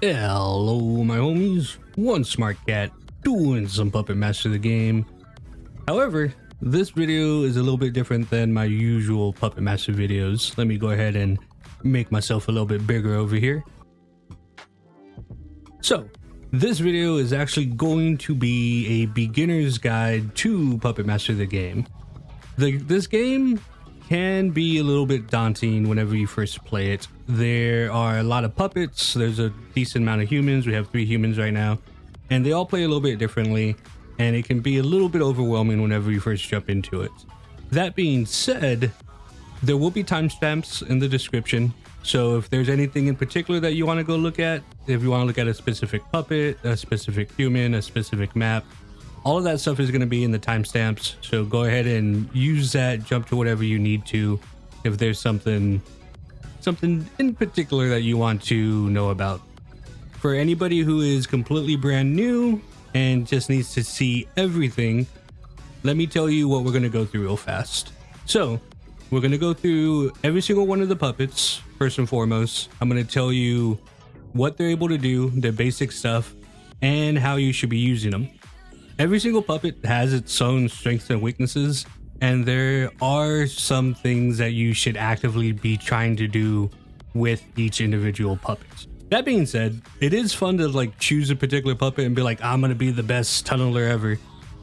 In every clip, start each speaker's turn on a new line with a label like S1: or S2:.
S1: Hello my homies, one smart cat doing some Puppet Master the game. However, this video is a little bit different than my usual Puppet Master videos. Let me go ahead and make myself a little bit bigger over here. So, this video is actually going to be a beginner's guide to Puppet Master the game. This game can be a little bit daunting whenever you first play it. There are a lot of puppets, there's a decent amount of humans, we have 3 humans right now, and they all play a little bit differently, and it can be a little bit overwhelming whenever you first jump into it. That being said, there will be timestamps in the description, so if there's anything in particular that you want to go look at, if you want to look at a specific puppet, a specific human, a specific map, all of that stuff is going to be in the timestamps, so go ahead and use that, jump to whatever you need to if there's something in particular that you want to know about. For anybody who is completely brand new and just needs to see everything, let me tell you what we're going to go through real fast. So, we're going to go through every single one of the puppets, first and foremost. I'm going to tell you what they're able to do, their basic stuff, and how you should be using them. Every single puppet has its own strengths and weaknesses, and there are some things that you should actively be trying to do with each individual puppet. That being said, it is fun to choose a particular puppet and be like, I'm gonna be the best tunneler ever.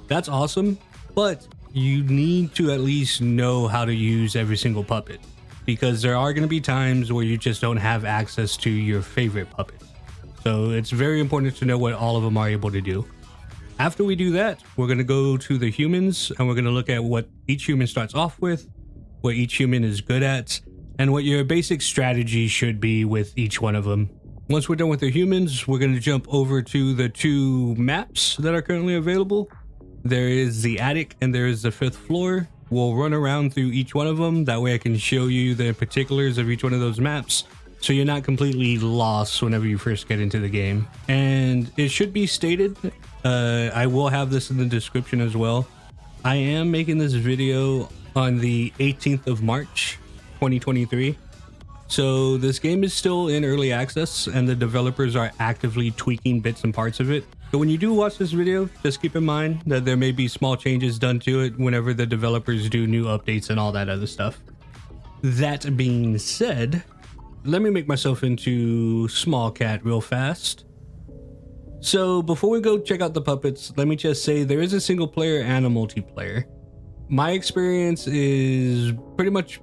S1: That's awesome, but you need to at least know how to use every single puppet, because there are gonna be times where you just don't have access to your favorite puppet. So it's very important to know what all of them are able to do. After we do that, we're going to go to the humans and we're going to look at what each human starts off with, what each human is good at, and what your basic strategy should be with each one of them. Once we're done with the humans, we're going to jump over to the 2 maps that are currently available. There is the attic and there is the 5th floor. We'll run around through each one of them. That way I can show you the particulars of each one of those maps, so you're not completely lost whenever you first get into the game. And it should be stated, I will have this in the description as well, I am making this video on the 18th of March 2023, so this game is still in early access and the developers are actively tweaking bits and parts of it. So when you do watch this video, just keep in mind that there may be small changes done to it whenever the developers do new updates and all that other stuff. That being said, let me make myself into small cat real fast. So before we go check out the puppets, let me just say there is a single player and a multiplayer. My experience is pretty much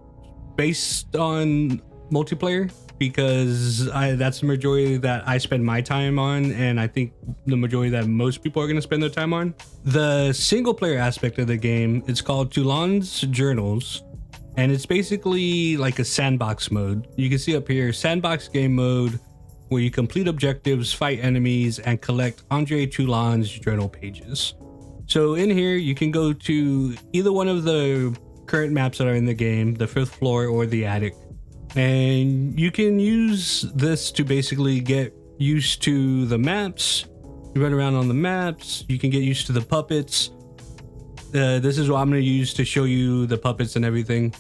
S1: based on multiplayer because that's the majority that I spend my time on, and I think the majority that most people are going to spend their time on. The single player aspect of the game is called Toulon's Journals, and it's basically like a sandbox mode. You can see up here, sandbox game mode, where you complete objectives, fight enemies, and collect Andre Toulon's journal pages. So in here, you can go to either one of the current maps that are in the game, the 5th floor or the attic, and you can use this to basically get used to the maps. You run around on the maps, you can get used to the puppets. This is what I'm going to use to show you the puppets and everything.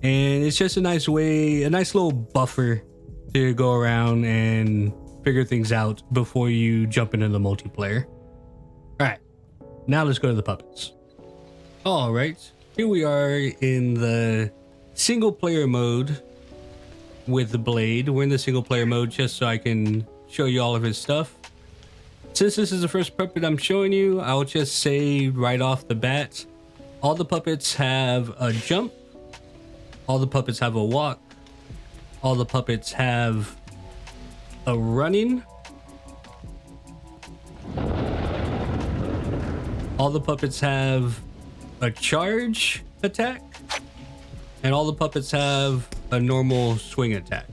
S1: And it's just a nice way, a nice little buffer to go around and figure things out before you jump into the multiplayer. Alright, now let's go to the puppets. Alright, here we are in the single player mode with the Blade. We're in the single player mode just so I can show you all of his stuff. Since this is the first puppet I'm showing you, I'll just say right off the bat, all the puppets have a jump, all the puppets have a walk, all the puppets have a running, all the puppets have a charge attack, and all the puppets have a normal swing attack.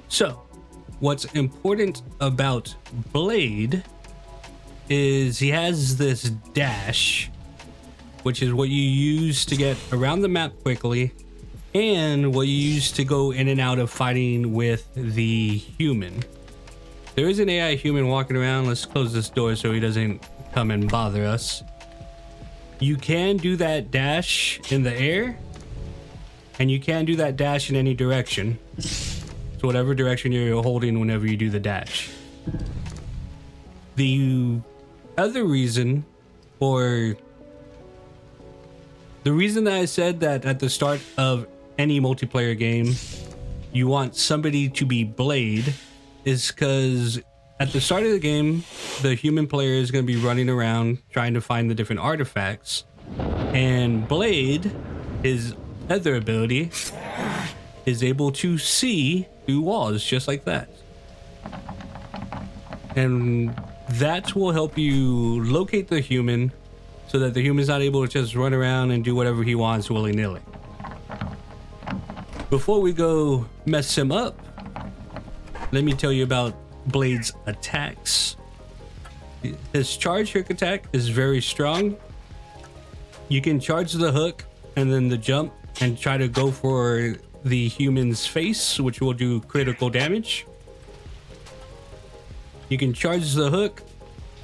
S1: So, what's important about Blade is he has this dash, which is what you use to get around the map quickly, and what you use to go in and out of fighting with the human. There is an AI human walking around. Let's close this door so he doesn't come and bother us. You can do that dash in the air, and you can do that dash in any direction. So whatever direction you're holding whenever you do the dash. The other reason, or the reason that I said that at the start of any multiplayer game, you want somebody to be Blade, is because at the start of the game, the human player is going to be running around trying to find the different artifacts. And Blade, his other ability, is able to see through walls just like that. And that will help you locate the human so that the human's not able to just run around and do whatever he wants willy-nilly. Before we go mess him up, let me tell you about Blade's attacks. His charge hook attack is very strong. You can charge the hook and then the jump and try to go for the human's face, which will do critical damage. You can charge the hook,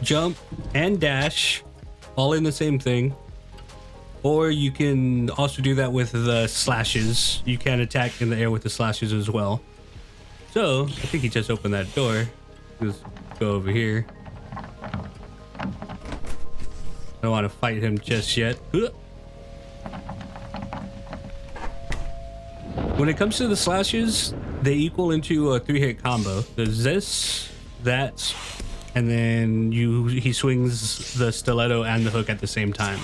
S1: jump, and dash all in the same thing. Or you can also do that with the slashes. You can attack in the air with the slashes as well. So, I think he just opened that door. Just go over here. I don't want to fight him just yet. When it comes to the slashes, they equal into a 3-hit combo. There's this, that, and then he swings the stiletto and the hook at the same time.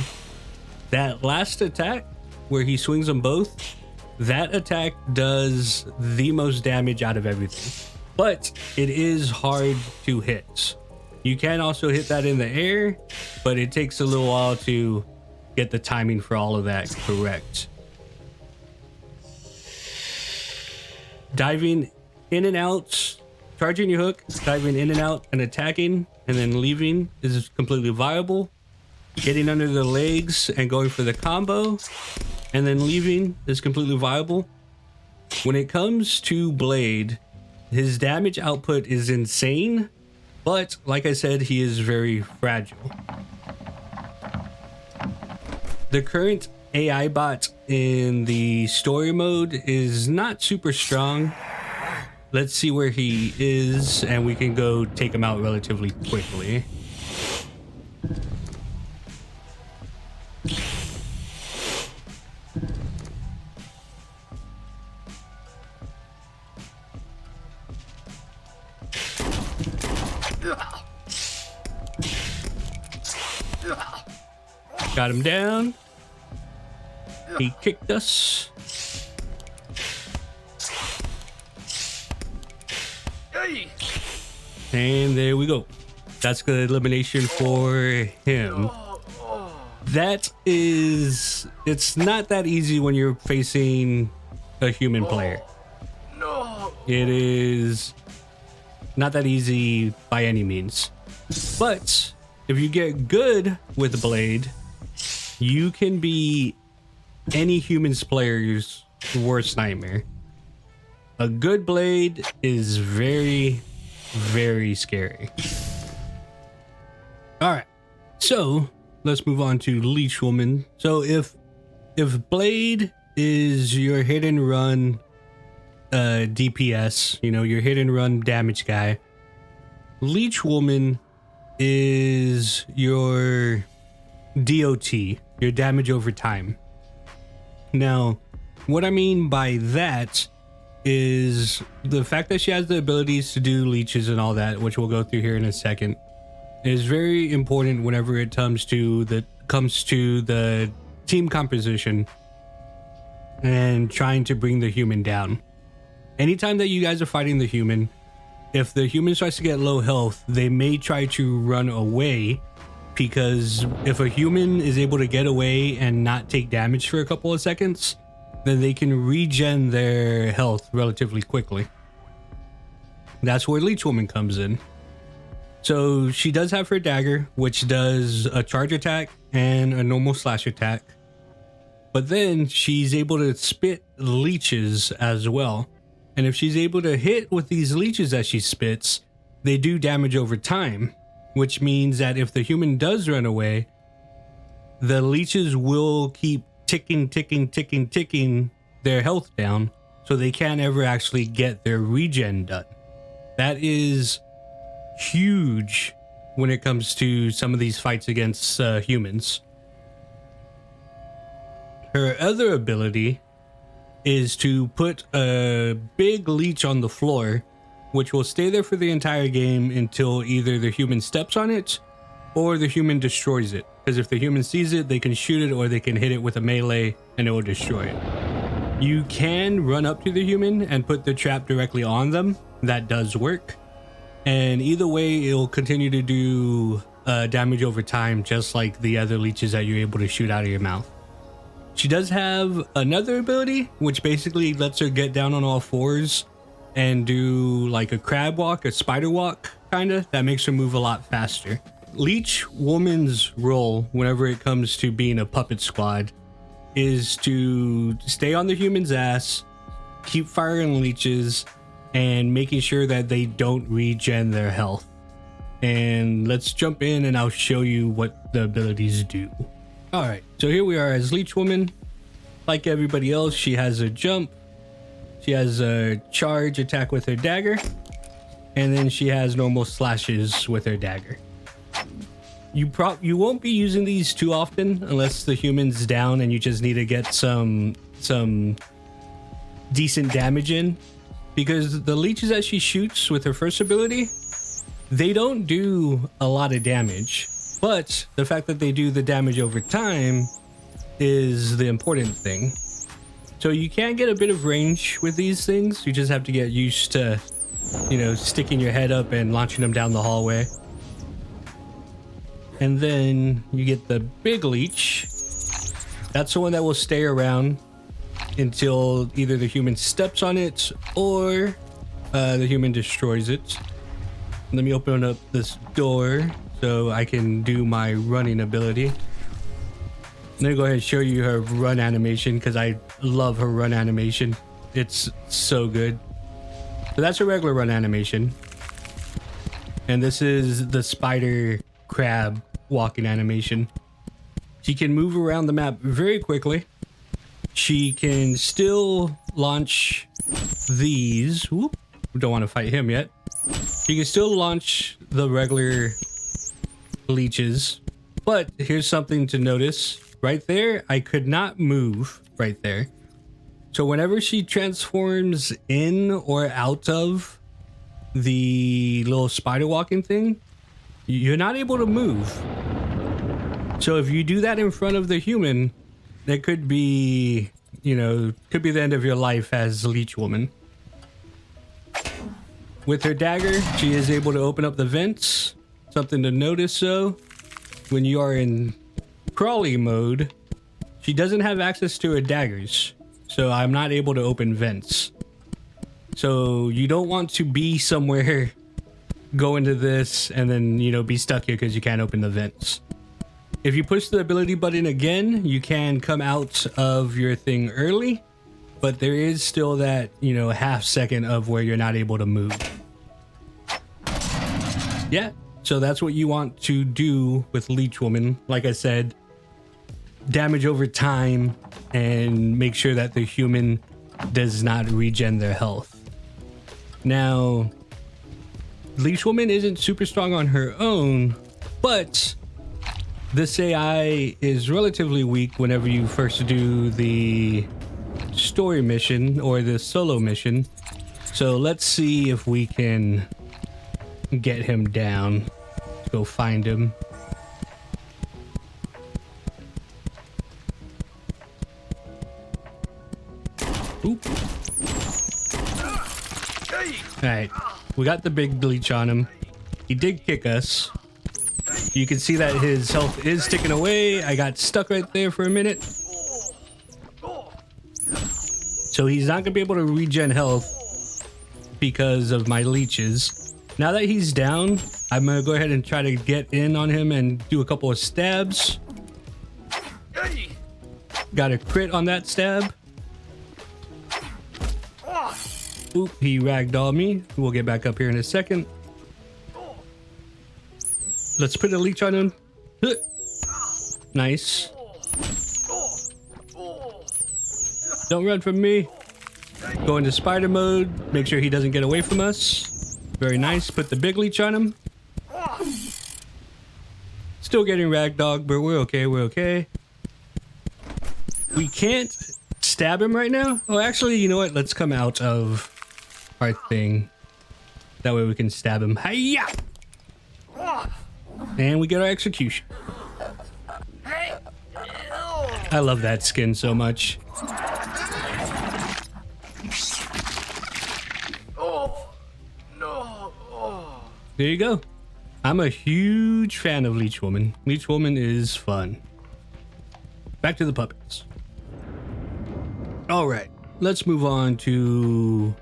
S1: That last attack, where he swings them both, that attack does the most damage out of everything. But it is hard to hit. You can also hit that in the air, but it takes a little while to get the timing for all of that correct. Diving in and out, charging your hook, diving in and out, and attacking, and then leaving is completely viable. Getting under the legs and going for the combo, and then leaving is completely viable. When it comes to Blade, his damage output is insane, but like I said, he is very fragile. The current AI bot in the story mode is not super strong. Let's see where he is, and we can go take him out relatively quickly. Got him down. He kicked us. And there we go. That's good elimination for him. It's not that easy when you're facing a human player. It is not that easy by any means. But if you get good with Blade, you can be any human's player's worst nightmare. A good Blade is very, very scary. Alright, so let's move on to Leech Woman. So if Blade is your hit and run DPS, your hit and run damage guy, Leech Woman is your DOT, your damage over time. Now, what I mean by that is the fact that she has the abilities to do leeches and all that, which we'll go through here in a second, is very important whenever it comes to the team composition and trying to bring the human down. Anytime that you guys are fighting the human, if the human starts to get low health, they may try to run away, because if a human is able to get away and not take damage for a couple of seconds, then they can regen their health relatively quickly. That's where Leech Woman comes in. So she does have her dagger, which does a charge attack and a normal slash attack. But then she's able to spit leeches as well. And if she's able to hit with these leeches that she spits, they do damage over time, which means that if the human does run away, the leeches will keep ticking their health down so they can't ever actually get their regen done. That is huge when it comes to some of these fights against humans. Her other ability is to put a big leech on the floor, which will stay there for the entire game until either the human steps on it or the human destroys it. Because if the human sees it, they can shoot it or they can hit it with a melee and it will destroy it. You can run up to the human and put the trap directly on them. That does work. And either way, it'll continue to do damage over time, just like the other leeches that you're able to shoot out of your mouth. She does have another ability, which basically lets her get down on all fours and do like a crab walk, a spider walk, kinda. That makes her move a lot faster. Leech Woman's role, whenever it comes to being a puppet squad, is to stay on the human's ass, keep firing leeches, and making sure that they don't regen their health. And let's jump in and I'll show you what the abilities do. Alright, so here we are as Leech Woman. Like everybody else, she has a jump, she has a charge attack with her dagger, and then she has normal slashes with her dagger. You won't be using these too often unless the human's down and you just need to get some decent damage in, because the leeches that she shoots with her first ability, they don't do a lot of damage, but the fact that they do the damage over time is the important thing. So you can get a bit of range with these things. You just have to get used to, you know, sticking your head up and launching them down the hallway. And then you get the big leech. That's the one that will stay around until either the human steps on it or the human destroys it. Let me open up this door so I can do my running ability. I'm gonna go ahead and show you her run animation because I love her run animation. It's so good. So that's a regular run animation. And this is the spider crab walking animation. She can move around the map very quickly. She can still launch these. Whoop, don't want to fight him yet. She can still launch the regular leeches, but here's something to notice. Right there, I could not move right there. So whenever she transforms in or out of the little spider walking thing, you're not able to move. So if you do that in front of the human, that could be, you know, could be the end of your life as Leech Woman. With her dagger, she is able to open up the vents. Something to notice though, when you are in crawly mode, she doesn't have access to her daggers. So I'm not able to open vents. So you don't want to be somewhere, go into this, and then, you know, be stuck here because you can't open the vents. If you push the ability button again, you can come out of your thing early, but there is still that, you know, half second of where you're not able to move. Yeah, so that's what you want to do with Leech Woman. Like I said, damage over time and make sure that the human does not regen their health. Now, Leech Woman isn't super strong on her own, but this AI is relatively weak whenever you first do the story mission or the solo mission. So let's see if we can get him down. Let's go find him. Oop. Alright, we got the big bleach on him. He did kick us. You can see that his health is ticking away. I got stuck right there for a minute. So he's not gonna be able to regen health because of my leeches. Now that he's down, I'm gonna go ahead and try to get in on him and do a couple of stabs. Got a crit on that stab. Oop, he ragdolled me. We'll get back up here in a second. Let's put a leech on him. Nice. Don't run from me. Go into spider mode. Make sure he doesn't get away from us. Very nice. Put the big leech on him. Still getting ragdogged, but we're okay. We're okay. We can't stab him right now. Oh, actually, you know what? Let's come out of our thing. That way we can stab him. Hiya! And we get our execution. I love that skin so much. There you go. I'm a huge fan of Leech Woman. Leech Woman is fun. Back to the puppets. All right, let's move on to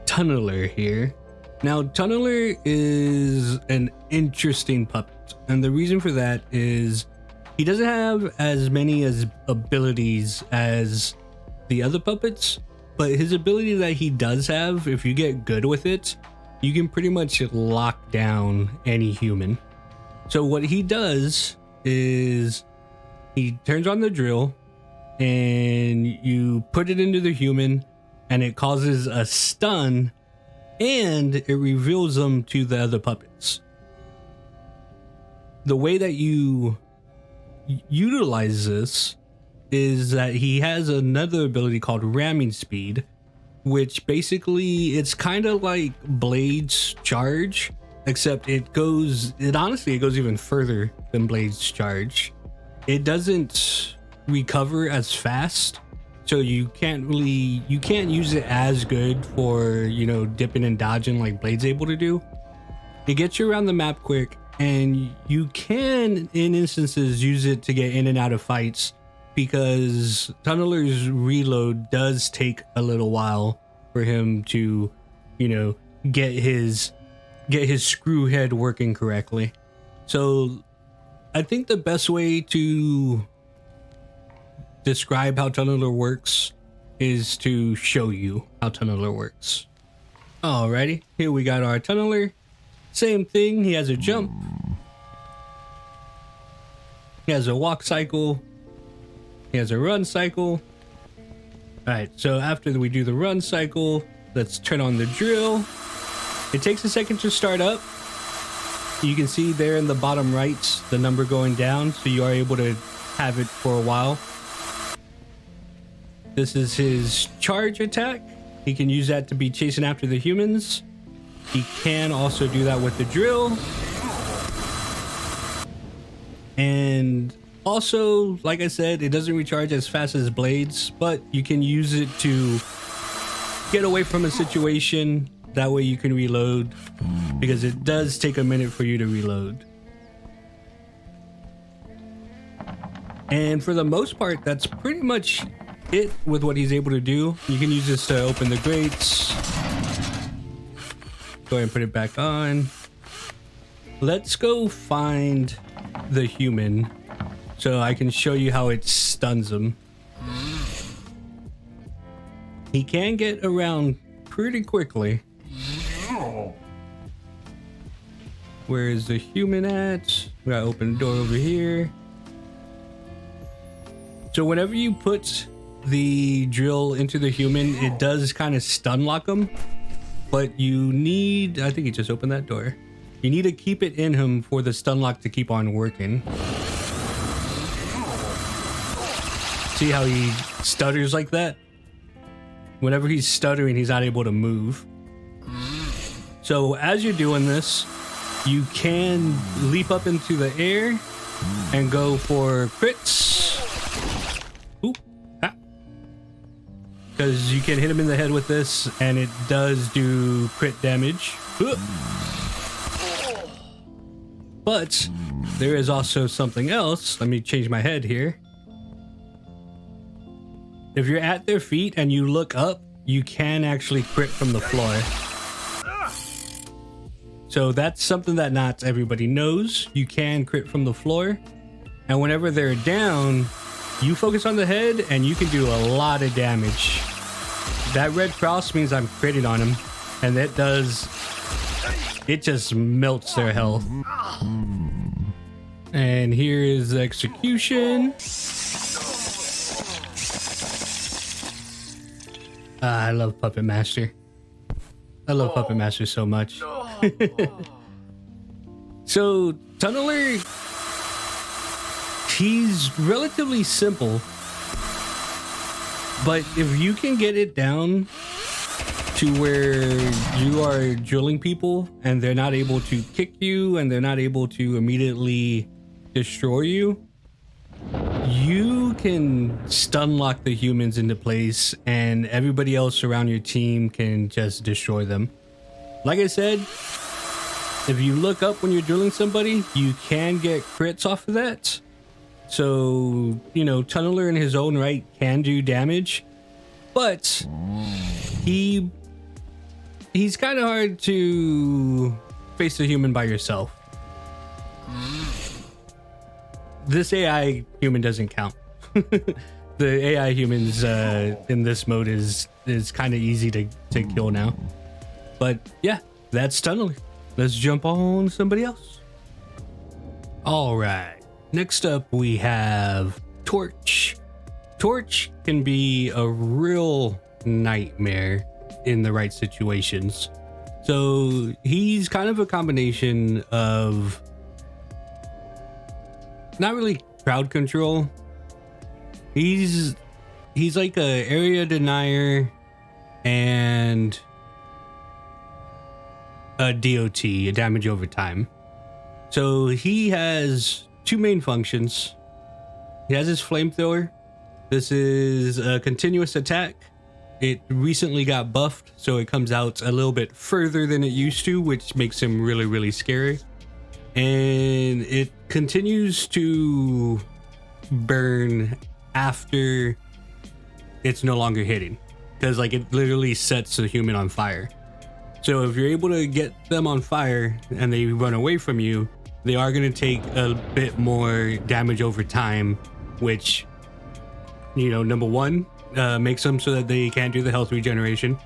S1: Tunneler here. Now, Tunneler is an interesting puppet, and the reason for that is he doesn't have as many abilities as the other puppets, but his ability that he does have, if you get good with it, you can pretty much lock down any human. So what he does is he turns on the drill and you put it into the human and it causes a stun and it reveals them to the other puppets. The way that you utilize this is that he has another ability called ramming speed, which basically it's kind of like Blade's charge, except it goes even further than Blade's charge. It doesn't recover as fast, so you can't use it as good for, you know, dipping and dodging like Blade's able to do. It gets you around the map quick, and you can in instances use it to get in and out of fights, because Tunneler's reload does take a little while for him to, you know, get his screw head working correctly. So I think the best way to describe how Tunneler works is to show you how Tunneler works. Alrighty, here we got our Tunneler. Same thing, he has a jump. He has a walk cycle. He has a run cycle. Alright, so after we do the run cycle, let's turn on the drill. It takes a second to start up. You can see there in the bottom right, the number going down, so you are able to have it for a while. This is his charge attack. He can use that to be chasing after the humans. He can also do that with the drill. And also, like I said, it doesn't recharge as fast as Blades, but you can use it to get away from a situation. That way you can reload, because it does take a minute for you to reload. And for the most part, that's pretty much it with what he's able to do. You can use this to open the grates. Go ahead and put it back on. Let's go find the human so I can show you how it stuns him. He can get around pretty quickly. Where is the human at? We gotta open the door over here. So whenever you put the drill into the human, it does kind of stun lock him, but you need, I think he just opened that door. You need to keep it in him for the stun lock to keep on working. See how he stutters like that? Whenever he's stuttering, he's not able to move. So as you're doing this, you can leap up into the air and go for crits. Because you can hit him in the head with this, and it does do crit damage. But there is also something else. Let me change my head here. If you're at their feet and you look up, you can actually crit from the floor. So that's something that not everybody knows. You can crit from the floor. And whenever they're down, you focus on the head and you can do a lot of damage. That red cross means I'm critting on him, and it just melts their health. And here is the execution. I love Puppet Master. I love Puppet Master so much. So, Tunneler, he's relatively simple, but if you can get it down to where you are drilling people and they're not able to kick you and they're not able to immediately destroy you, you can stun lock the humans into place and everybody else around your team can just destroy them. Like I said, if you look up when you're drilling somebody, you can get crits off of that. So, you know, Tunneler in his own right can do damage, but he's kind of hard to face a human by yourself. This AI human doesn't count. The AI humans in this mode is kind of easy to kill now. But yeah, that's Tunneler. Let's jump on somebody else. All right. Next up, we have Torch. Torch can be a real nightmare in the right situations. So he's kind of a combination of not really crowd control. He's like a area denier and a DOT, a damage over time. So he has two main functions. He has his flamethrower. This is a continuous attack. It recently got buffed, so it comes out a little bit further than it used to, which makes him really, really scary. And it continues to burn after it's no longer hitting, because like it literally sets the human on fire. So if you're able to get them on fire and they run away from you, they are going to take a bit more damage over time, which, you know, number one, makes them so that they can't do the health regeneration.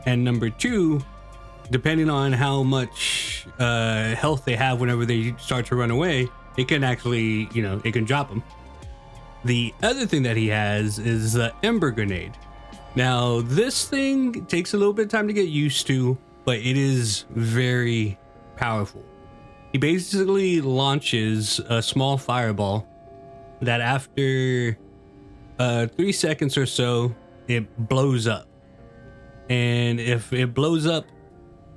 S1: And number two, depending on how much health they have whenever they start to run away, it can actually, you know, it can drop them. The other thing that he has is the Ember Grenade. Now, this thing takes a little bit of time to get used to, but it is very powerful. He basically launches a small fireball that after 3 seconds or so, it blows up. And if it blows up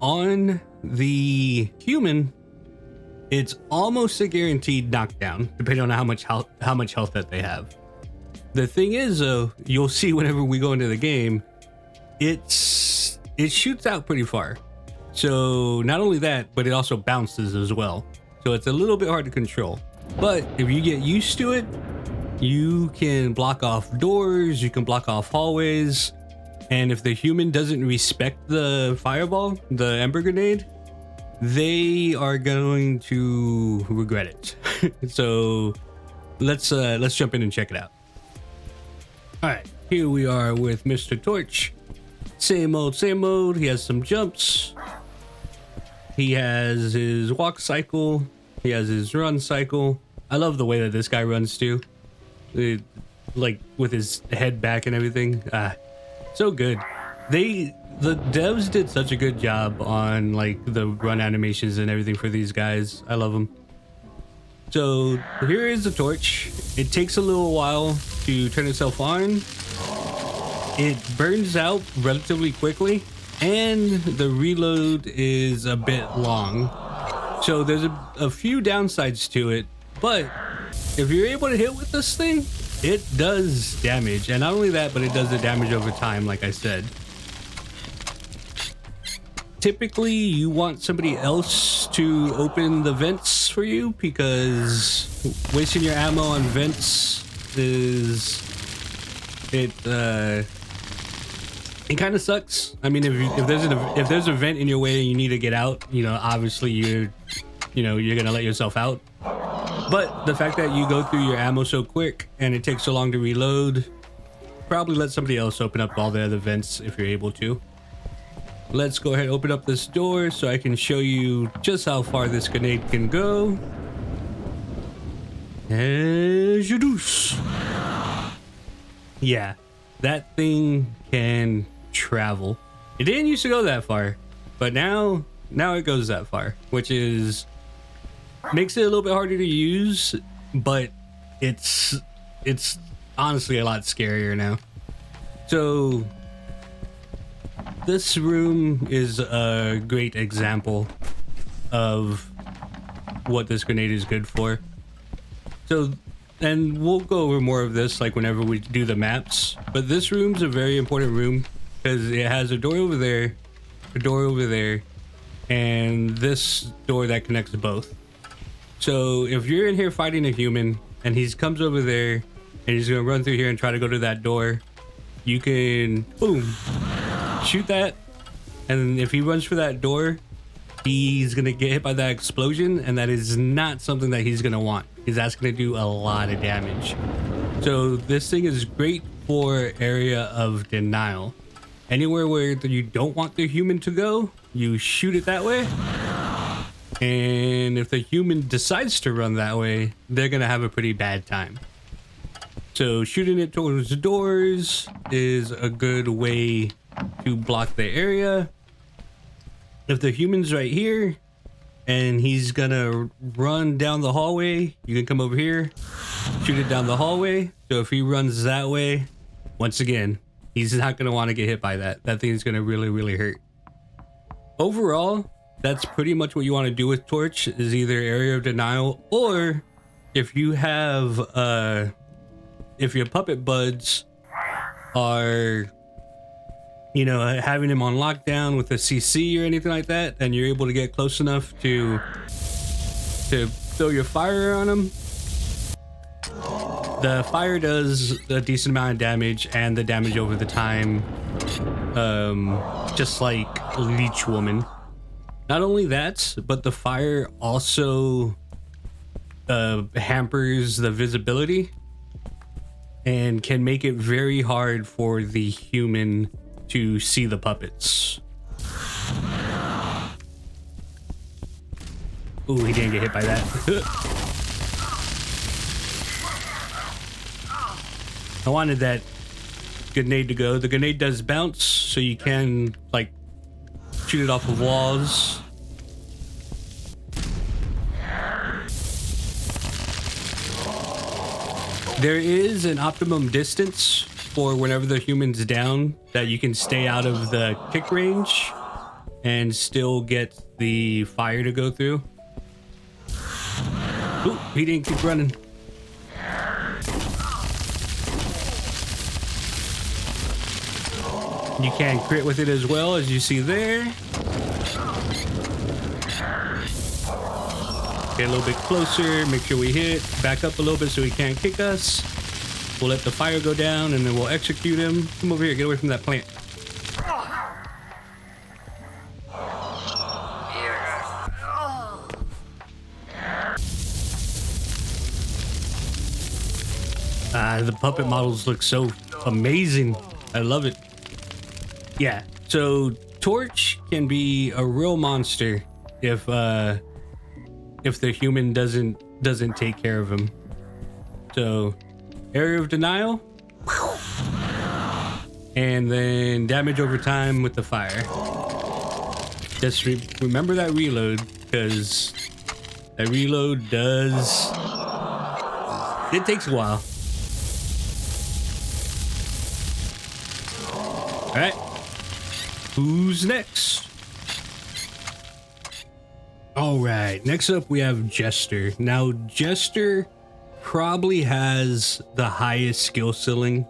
S1: on the human, it's almost a guaranteed knockdown, depending on how much health that they have. The thing is, though, you'll see whenever we go into the game, it shoots out pretty far. So not only that, but it also bounces as well. So it's a little bit hard to control. But if you get used to it, you can block off doors, you can block off hallways, and if the human doesn't respect the fireball, the Ember Grenade, they are going to regret it. So let's jump in and check it out. All right, here we are with Mr. Torch. Same old, he has some jumps. He has his walk cycle. He has his run cycle. I love the way that this guy runs too. Like with his head back and everything. So good. The devs did such a good job on like the run animations and everything for these guys. I love them. So here is the torch. It takes a little while to turn itself on. It burns out relatively quickly, and the reload is a bit long. So there's a few downsides to it, but if you're able to hit with this thing, it does damage. And not only that, but it does the damage over time, like I said. Typically, you want somebody else to open the vents for you, because wasting your ammo on vents is... It kind of sucks. I mean, if there's a vent in your way and you need to get out, you know, obviously you're gonna let yourself out. But the fact that you go through your ammo so quick and it takes so long to reload, probably let somebody else open up all the other vents if you're able to. Let's go ahead and open up this door so I can show you just how far this grenade can go. As you do. Yeah, that thing can travel. It didn't used to go that far, but now it goes that far, which is makes it a little bit harder to use, but it's honestly a lot scarier now. So this room is a great example of what this grenade is good for. So, and we'll go over more of this like whenever we do the maps, but this room's a very important room because it has a door over there, a door over there, and this door that connects both. So if you're in here fighting a human and he comes over there and he's gonna run through here and try to go to that door, you can boom, shoot that, and if he runs for that door, he's gonna get hit by that explosion, and that is not something that he's gonna want, because that's gonna do a lot of damage. So this thing is great for area of denial. Anywhere where you don't want the human to go, you shoot it that way. And if the human decides to run that way, they're gonna have a pretty bad time. So shooting it towards the doors is a good way to block the area. If the human's right here and he's gonna run down the hallway, you can come over here, shoot it down the hallway. So if he runs that way, once again, he's not gonna want to get hit by that. That thing is gonna really, really hurt. Overall, that's pretty much what you want to do with Torch, is either area of denial, or if you have if your puppet buds are, you know, having him on lockdown with a CC or anything like that, and you're able to get close enough to throw your fire on them. The fire does a decent amount of damage, and the damage over the time, just like Leech Woman. Not only that, but the fire also hampers the visibility and can make it very hard for the human to see the puppets. Ooh, he didn't get hit by that. I wanted that grenade to go. The grenade does bounce, so you can like shoot it off of walls. There is an optimum distance for whenever the human's down that you can stay out of the kick range and still get the fire to go through. Ooh, he didn't keep running. You can crit with it as well, as you see there. Get a little bit closer, make sure we hit, back up a little bit so he can't kick us. We'll let the fire go down and then we'll execute him. Come over here, get away from that plant. The puppet models look so amazing. I love it. Yeah, so Torch can be a real monster if the human doesn't take care of him. So area of denial, and then damage over time with the fire. Just remember that reload, because that reload it takes a while. All right, who's next? All right, next up we have Jester. Now, Jester probably has the highest skill ceiling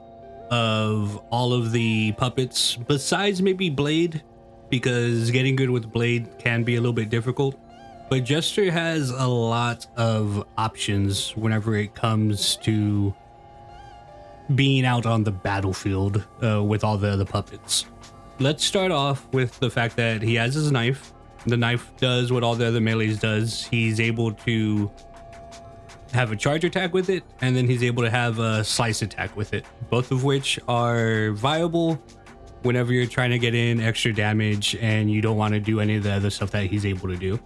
S1: of all of the puppets, besides maybe Blade, because getting good with Blade can be a little bit difficult. But Jester has a lot of options whenever it comes to being out on the battlefield with all the other puppets. Let's start off with the fact that he has his knife. The knife does what all the other melees does. He's able to have a charge attack with it, and then he's able to have a slice attack with it, both of which are viable whenever you're trying to get in extra damage and you don't want to do any of the other stuff that he's able to do.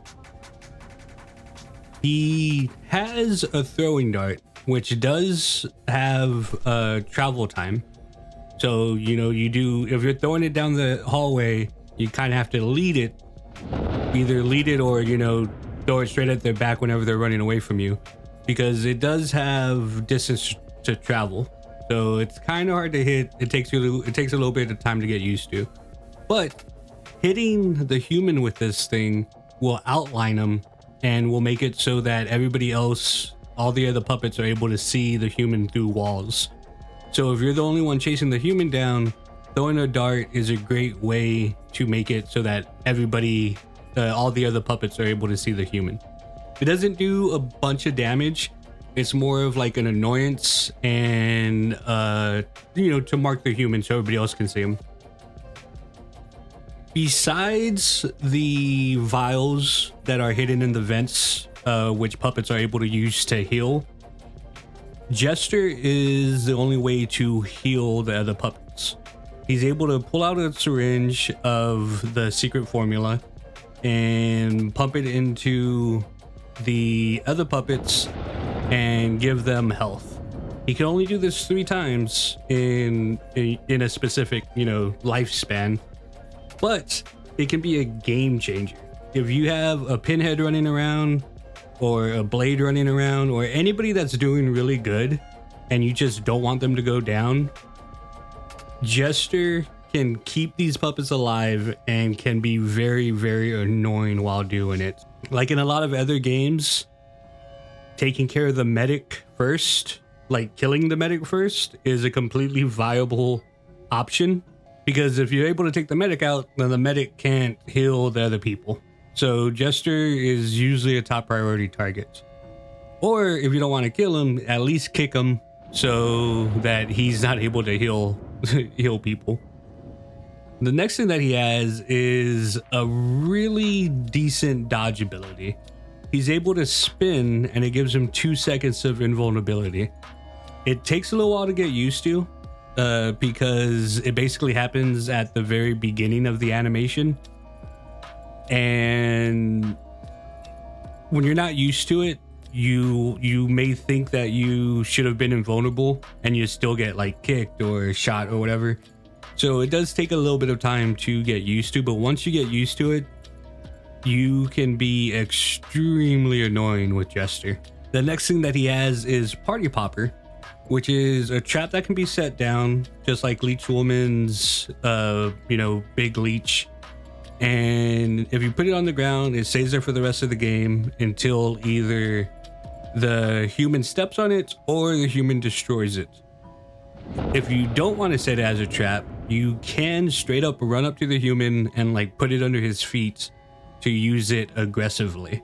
S1: He has a throwing dart, which does have travel time. So, you know, if you're throwing it down the hallway, you kind of have to lead it, either lead it or, you know, throw it straight at their back whenever they're running away from you, because it does have distance to travel. So it's kind of hard to hit. It takes a little bit of time to get used to, but hitting the human with this thing will outline them and will make it so that everybody else, all the other puppets, are able to see the human through walls. So if you're the only one chasing the human down, throwing a dart is a great way to make it so that everybody, all the other puppets, are able to see the human. It doesn't do a bunch of damage. It's more of like an annoyance and, you know, to mark the human so everybody else can see him. Besides the vials that are hidden in the vents, which puppets are able to use to heal, Jester is the only way to heal the other puppets. He's able to pull out a syringe of the secret formula and pump it into the other puppets and give them health. He can only do this 3 times in a specific, you know, lifespan, but it can be a game changer. If you have a Pinhead running around or a Blade running around or anybody that's doing really good and you just don't want them to go down, Jester can keep these puppets alive and can be very, very annoying while doing it. Like in a lot of other games, taking care of the medic first, like killing the medic first, is a completely viable option, because if you're able to take the medic out, then the medic can't heal the other people. So Jester is usually a top priority target. Or if you don't want to kill him, at least kick him so that he's not able to heal people. The next thing that he has is a really decent dodge ability. He's able to spin and it gives him 2 seconds of invulnerability. It takes a little while to get used to, because it basically happens at the very beginning of the animation. And when you're not used to it, you may think that you should have been invulnerable and you still get like kicked or shot or whatever. So it does take a little bit of time to get used to, but once you get used to it, you can be extremely annoying with Jester. The next thing that he has is Party Popper, which is a trap that can be set down just like Leech Woman's, you know, big leech. And if you put it on the ground, it stays there for the rest of the game until either the human steps on it or the human destroys it. If you don't want to set it as a trap, you can straight up run up to the human and like put it under his feet to use it aggressively.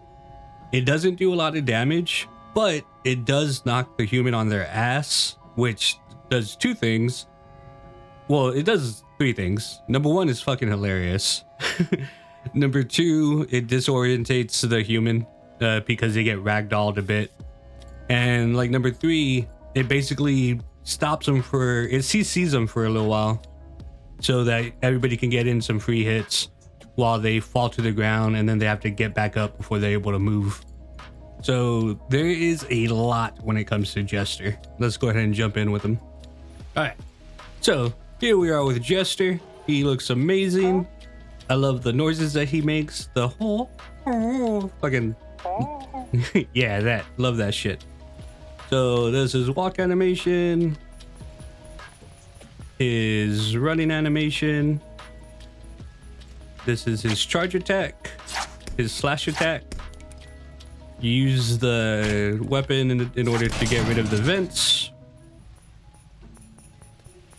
S1: It doesn't do a lot of damage, but it does knock the human on their ass, which does 2 things. Well, it does 3 things. Number 1 is fucking hilarious. Number 2, it disorientates the human because they get ragdolled a bit. And like number 3, it basically stops them it CCs them for a little while so that everybody can get in some free hits while they fall to the ground, and then they have to get back up before they're able to move. So there is a lot when it comes to Jester. Let's go ahead and jump in with him. All right, so here we are with Jester. He looks amazing. I love the noises that he makes. The whole fucking yeah, love that shit. So this is walk animation, his running animation. This is his charge attack, his slash attack. You use the weapon in order to get rid of the vents.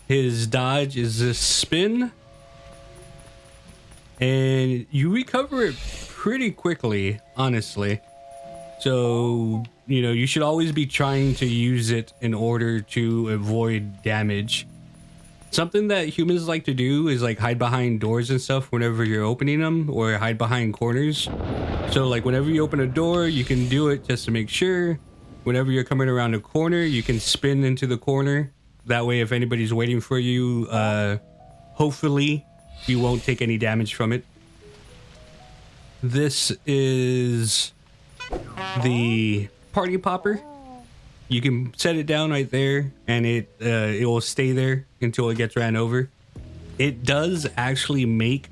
S1: His dodge is a spin. And you recover it pretty quickly, honestly. So, you know, you should always be trying to use it in order to avoid damage. Something that humans like to do is like hide behind doors and stuff whenever you're opening them, or hide behind corners. So like whenever you open a door, you can do it just to make sure. Whenever you're coming around a corner, you can spin into the corner. That way, if anybody's waiting for you, hopefully you won't take any damage from it. This is the Party Popper. You can set it down right there, and it will stay there until it gets ran over. It does actually make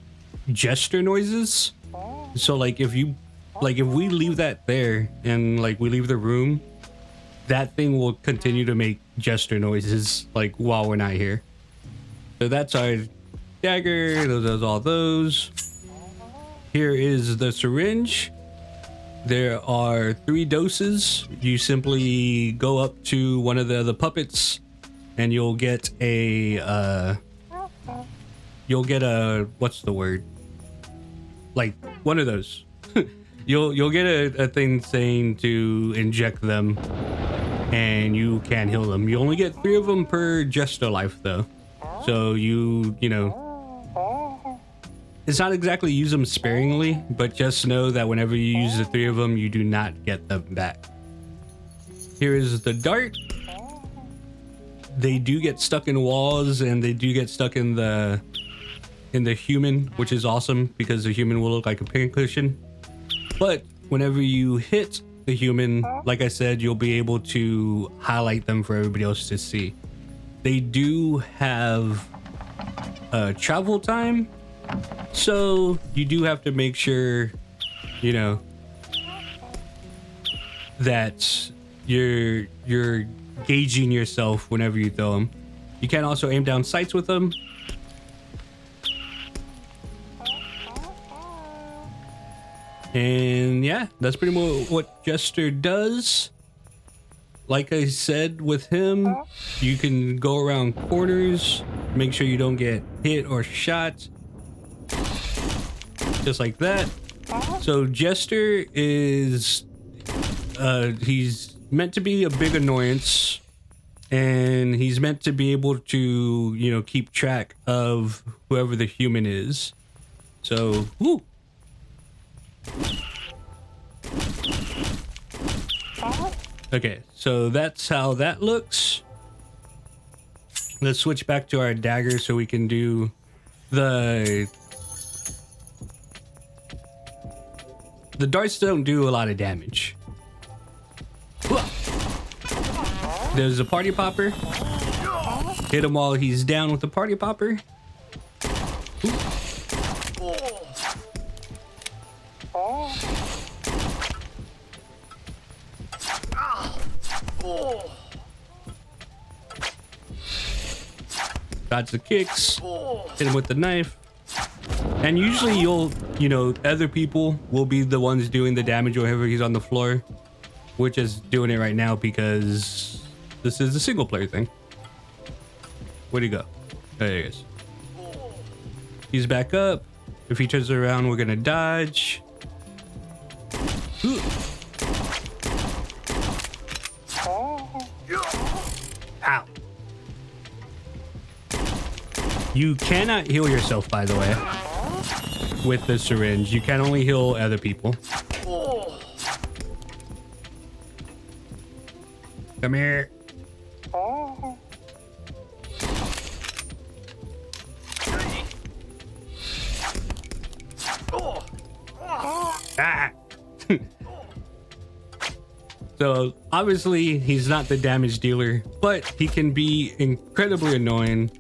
S1: Jester noises. So like if we leave that there and like we leave the room, that thing will continue to make Jester noises like while we're not here. So that's our dagger. Those all those. Here is the syringe. There are 3 doses. You simply go up to one of the other puppets and you'll get a what's the word? Like one of those. you'll get a thing saying to inject them and you can heal them. You only get 3 of them per Jester life though. So you know, it's not exactly use them sparingly, but just know that whenever you use the 3 of them, you do not get them back. Here is the dart. They do get stuck in walls and they do get stuck in the human, which is awesome because the human will look like a pincushion. But whenever you hit the human, like I said, you'll be able to highlight them for everybody else to see. They do have travel time. So you do have to make sure, you know, that you're gauging yourself whenever you throw them. You can also aim down sights with them. And yeah, that's pretty much what Jester does. Like I said, with him, you can go around corners, make sure you don't get hit or shot. Just like that. So Jester is he's meant to be a big annoyance, and he's meant to be able to, you know, keep track of whoever the human is. So woo. Okay, so that's how that looks. Let's switch back to our dagger so we can do the darts don't do a lot of damage. There's a party popper. Hit him while he's down with the party popper. Dodge the kicks. Hit him with the knife. And usually you know, other people will be the ones doing the damage whenever he's on the floor. We're just doing it right now because this is a single player thing. Where'd he go? There he is. He's back up. If he turns around, we're gonna dodge. Ow. You cannot heal yourself, by the way, with the syringe. You can only heal other people. Come here. Ah. So obviously he's not the damage dealer, but he can be incredibly annoying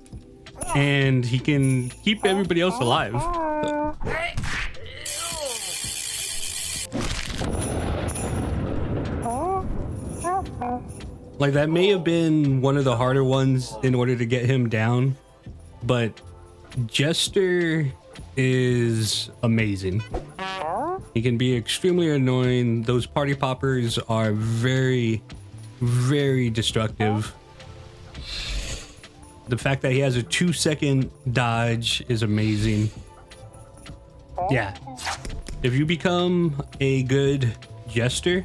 S1: and he can keep everybody else alive. Like, that may have been one of the harder ones in order to get him down, but Jester is amazing. He can be extremely annoying. Those party poppers are very, very destructive. The fact that he has a 2-second dodge is amazing. Yeah. If you become a good Jester,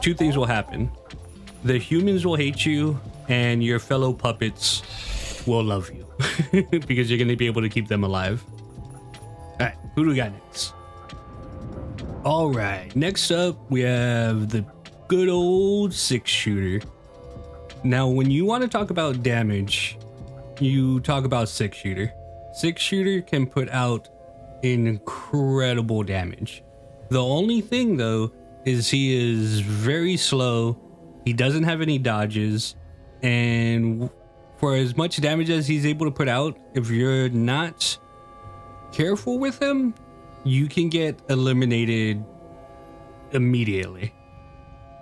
S1: 2 things will happen. The humans will hate you and your fellow puppets will love you because you're going to be able to keep them alive. All right, who do we got next? All right, next up we have the good old 6-shooter. Now, when you want to talk about damage, you talk about 6-shooter. 6-shooter can put out incredible damage. The only thing though is he is very slow. He doesn't have any dodges, and for as much damage as he's able to put out, if you're not careful with him, you can get eliminated immediately.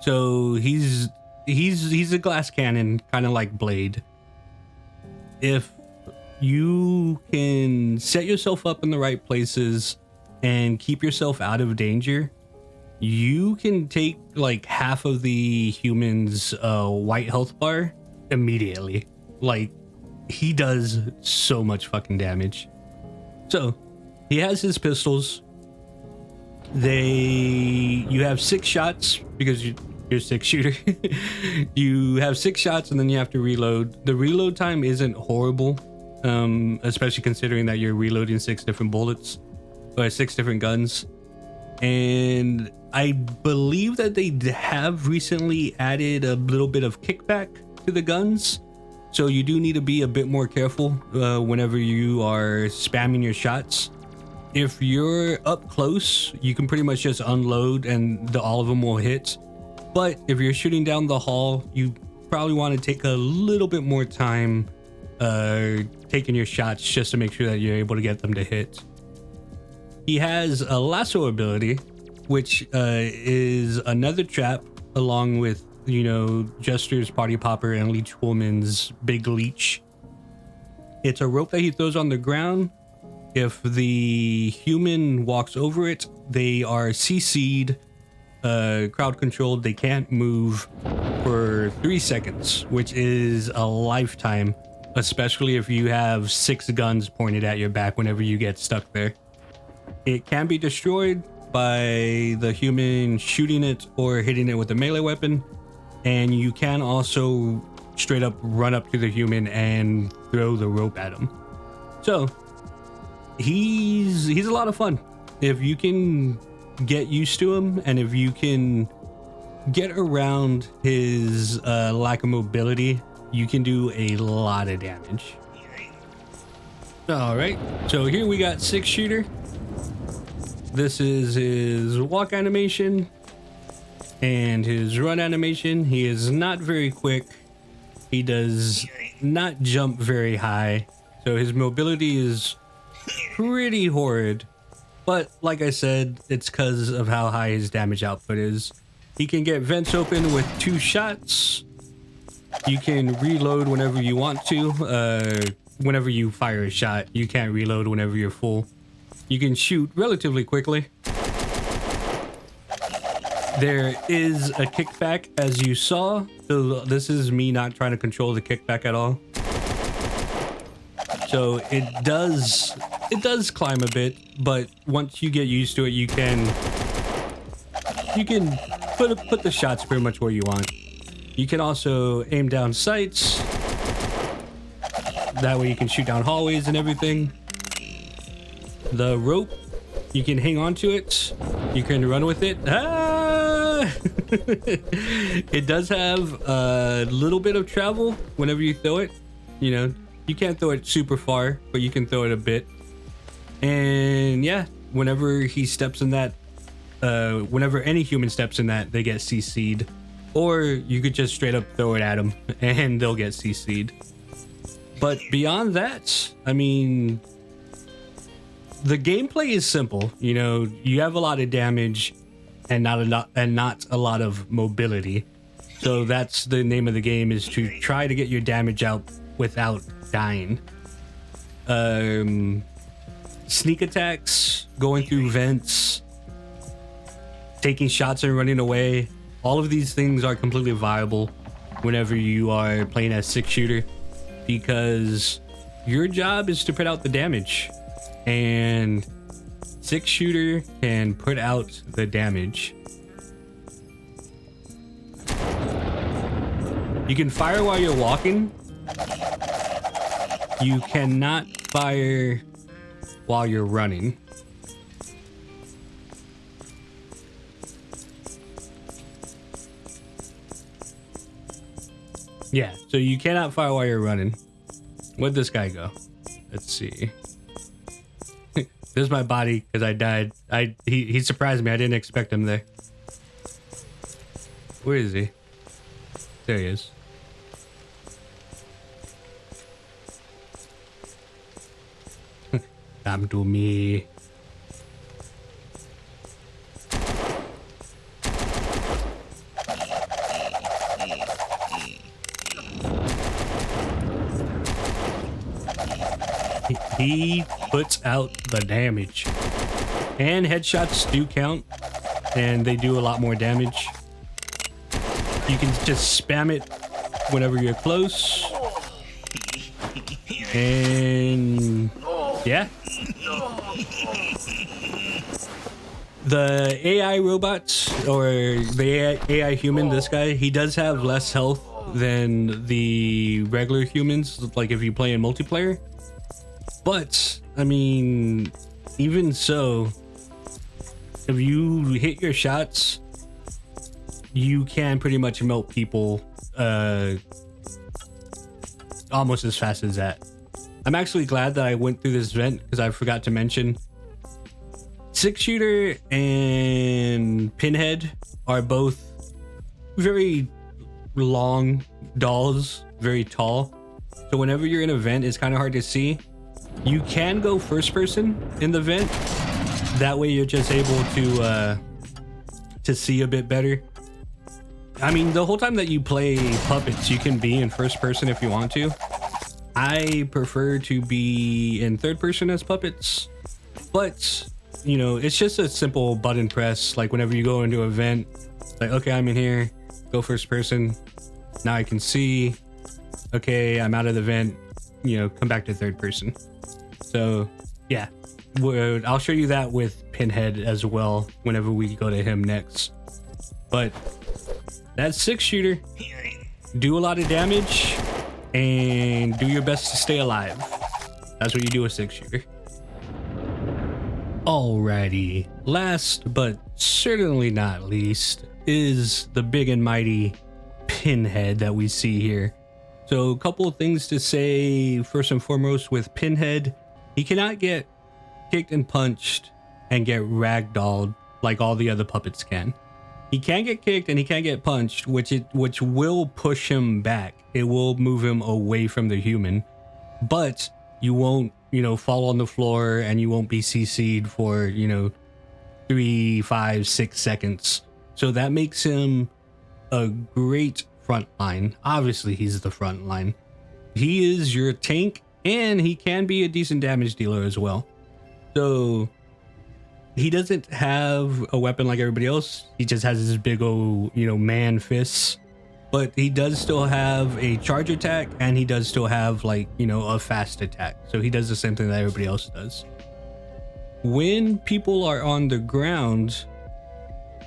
S1: So he's a glass cannon, kind of like Blade. If you can set yourself up in the right places and keep yourself out of danger, you can take like half of the human's white health bar immediately. Like, he does so much fucking damage. So he has his pistols. You have 6 shots because you're a 6-shooter. You have 6 shots and then you have to reload. The reload time isn't horrible, especially considering that you're reloading 6 different bullets or 6 different guns. And I believe that they have recently added a little bit of kickback to the guns, so you do need to be a bit more careful whenever you are spamming your shots. If you're up close, you can pretty much just unload and all of them will hit. But if you're shooting down the hall, you probably want to take a little bit more time taking your shots just to make sure that you're able to get them to hit. He has a lasso ability, which is another trap along with, you know, Jester's Party Popper and Leech Woman's Big Leech. It's a rope that he throws on the ground. If the human walks over it, they are CC'd, crowd controlled. They can't move for 3 seconds, which is a lifetime, especially if you have 6 guns pointed at your back whenever you get stuck there. It can be destroyed by the human shooting it or hitting it with a melee weapon, and you can also straight up run up to the human and throw the rope at him. So he's a lot of fun if you can get used to him, and if you can get around his lack of mobility, you can do a lot of damage. All right, so here we got 6-shooter. This is his walk animation and his run animation. He is not very quick. He does not jump very high, so his mobility is pretty horrid. But like I said, it's because of how high his damage output is. He can get vents open with 2 shots. You can reload whenever you want to. Whenever you fire a shot, you can't reload whenever you're full. You can shoot relatively quickly. There is a kickback, as you saw. So this is me not trying to control the kickback at all. So it does climb a bit, but once you get used to it, you can put the shots pretty much where you want. You can also aim down sights. That way you can shoot down hallways and everything. The rope, you can hang on to it. You can run with it. Ah! It does have a little bit of travel whenever you throw it. You know, you can't throw it super far, but you can throw it a bit. And yeah, whenever he steps in that, whenever any human steps in that, they get CC'd. Or you could just straight up throw it at them and they'll get CC'd. But beyond that, I mean, the gameplay is simple. You know, you have a lot of damage and not a lot of mobility. So that's the name of the game, is to try to get your damage out without dying. Sneak attacks, going through vents, taking shots and running away. All of these things are completely viable whenever you are playing as 6-shooter, because your job is to put out the damage, and 6-shooter can put out the damage. You can fire while you're walking. You cannot fire while you're running. Yeah, so you cannot fire while you're running. Where'd this guy go? Let's see. This is my body because I died. He surprised me. I didn't expect him there. Where is he? There he is. Come to me. He puts out the damage. And headshots do count, and they do a lot more damage. You can just spam it whenever you're close. And yeah. The AI robots, or the AI human, this guy, he does have less health than the regular humans, like if you play in multiplayer. But, I mean, even so, if you hit your shots, you can pretty much melt people almost as fast as that. I'm actually glad that I went through this vent because I forgot to mention 6-shooter and Pinhead are both very long dolls, very tall. So whenever you're in a vent, it's kind of hard to see. You can go first person in the vent. That way you're just able to see a bit better. I mean, the whole time that you play puppets, you can be in first person if you want to. I prefer to be in third person as puppets, but you know, it's just a simple button press. Like whenever you go into an event, like, okay, I'm in here, go first person. Now I can see, okay, I'm out of the vent, you know, come back to third person. So yeah, I'll show you that with Pinhead as well whenever we go to him next. But that's 6-shooter. Do a lot of damage and do your best to stay alive. That's what you do with 6-shooter. Alrighty, last but certainly not least is the big and mighty Pinhead that we see here. So a couple of things to say. First and foremost, with Pinhead, he cannot get kicked and punched and get ragdolled like all the other puppets can. He can get kicked and he can get punched, which will push him back. It will move him away from the human, but you won't, you know, fall on the floor and you won't be CC'd for, you know, 3, 5, 6 seconds. So that makes him a great front line. Obviously, he's the front line. He is your tank and he can be a decent damage dealer as well. So he doesn't have a weapon like everybody else. He just has this big old, you know, man fists. But he does still have a charge attack and he does still have, like, you know, a fast attack. So he does the same thing that everybody else does. When people are on the ground,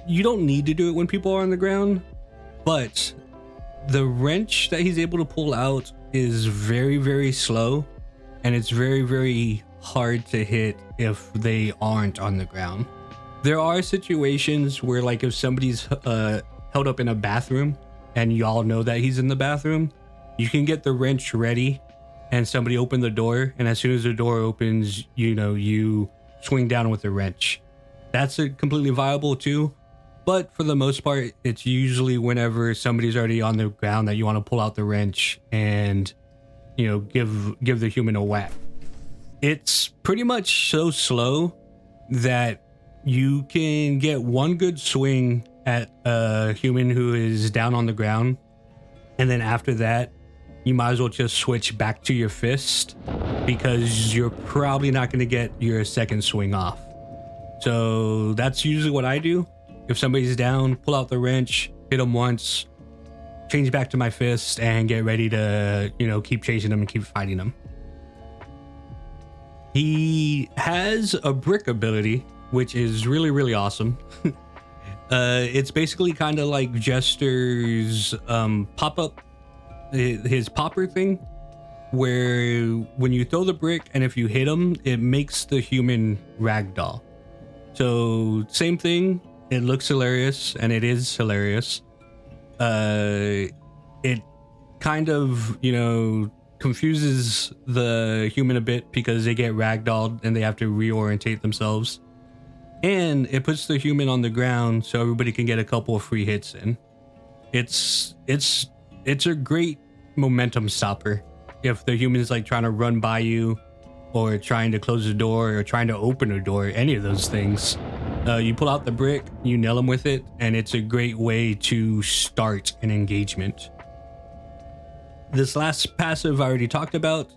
S1: you don't need to do it when people are on the ground, but the wrench that he's able to pull out is very, very slow, and it's very, very hard to hit if they aren't on the ground. There are situations where, like, if somebody's held up in a bathroom and y'all know that he's in the bathroom, you can get the wrench ready and somebody open the door, and as soon as the door opens, you know, you swing down with the wrench. That's a completely viable too, but for the most part, it's usually whenever somebody's already on the ground that you want to pull out the wrench and, you know, give the human a whack. It's pretty much so slow that you can get one good swing at a human who is down on the ground, and then after that, you might as well just switch back to your fist because you're probably not going to get your second swing off. So that's usually what I do. If somebody's down, pull out the wrench, hit them once, change back to my fist, and get ready to, you know, keep chasing them and keep fighting them. He has a brick ability, which is really, really awesome. It's basically kind of like Jester's pop-up, his popper thing, where when you throw the brick and if you hit him, it makes the human ragdoll. So same thing, it looks hilarious and it is hilarious. It kind of, you know, confuses the human a bit because they get ragdolled and they have to reorientate themselves. And it puts the human on the ground so everybody can get a couple of free hits in. It's it's a great momentum stopper. If the human's like trying to run by you or trying to close the door or trying to open a door, any of those things, you pull out the brick, you nail them with it, and it's a great way to start an engagement. This last passive I already talked about.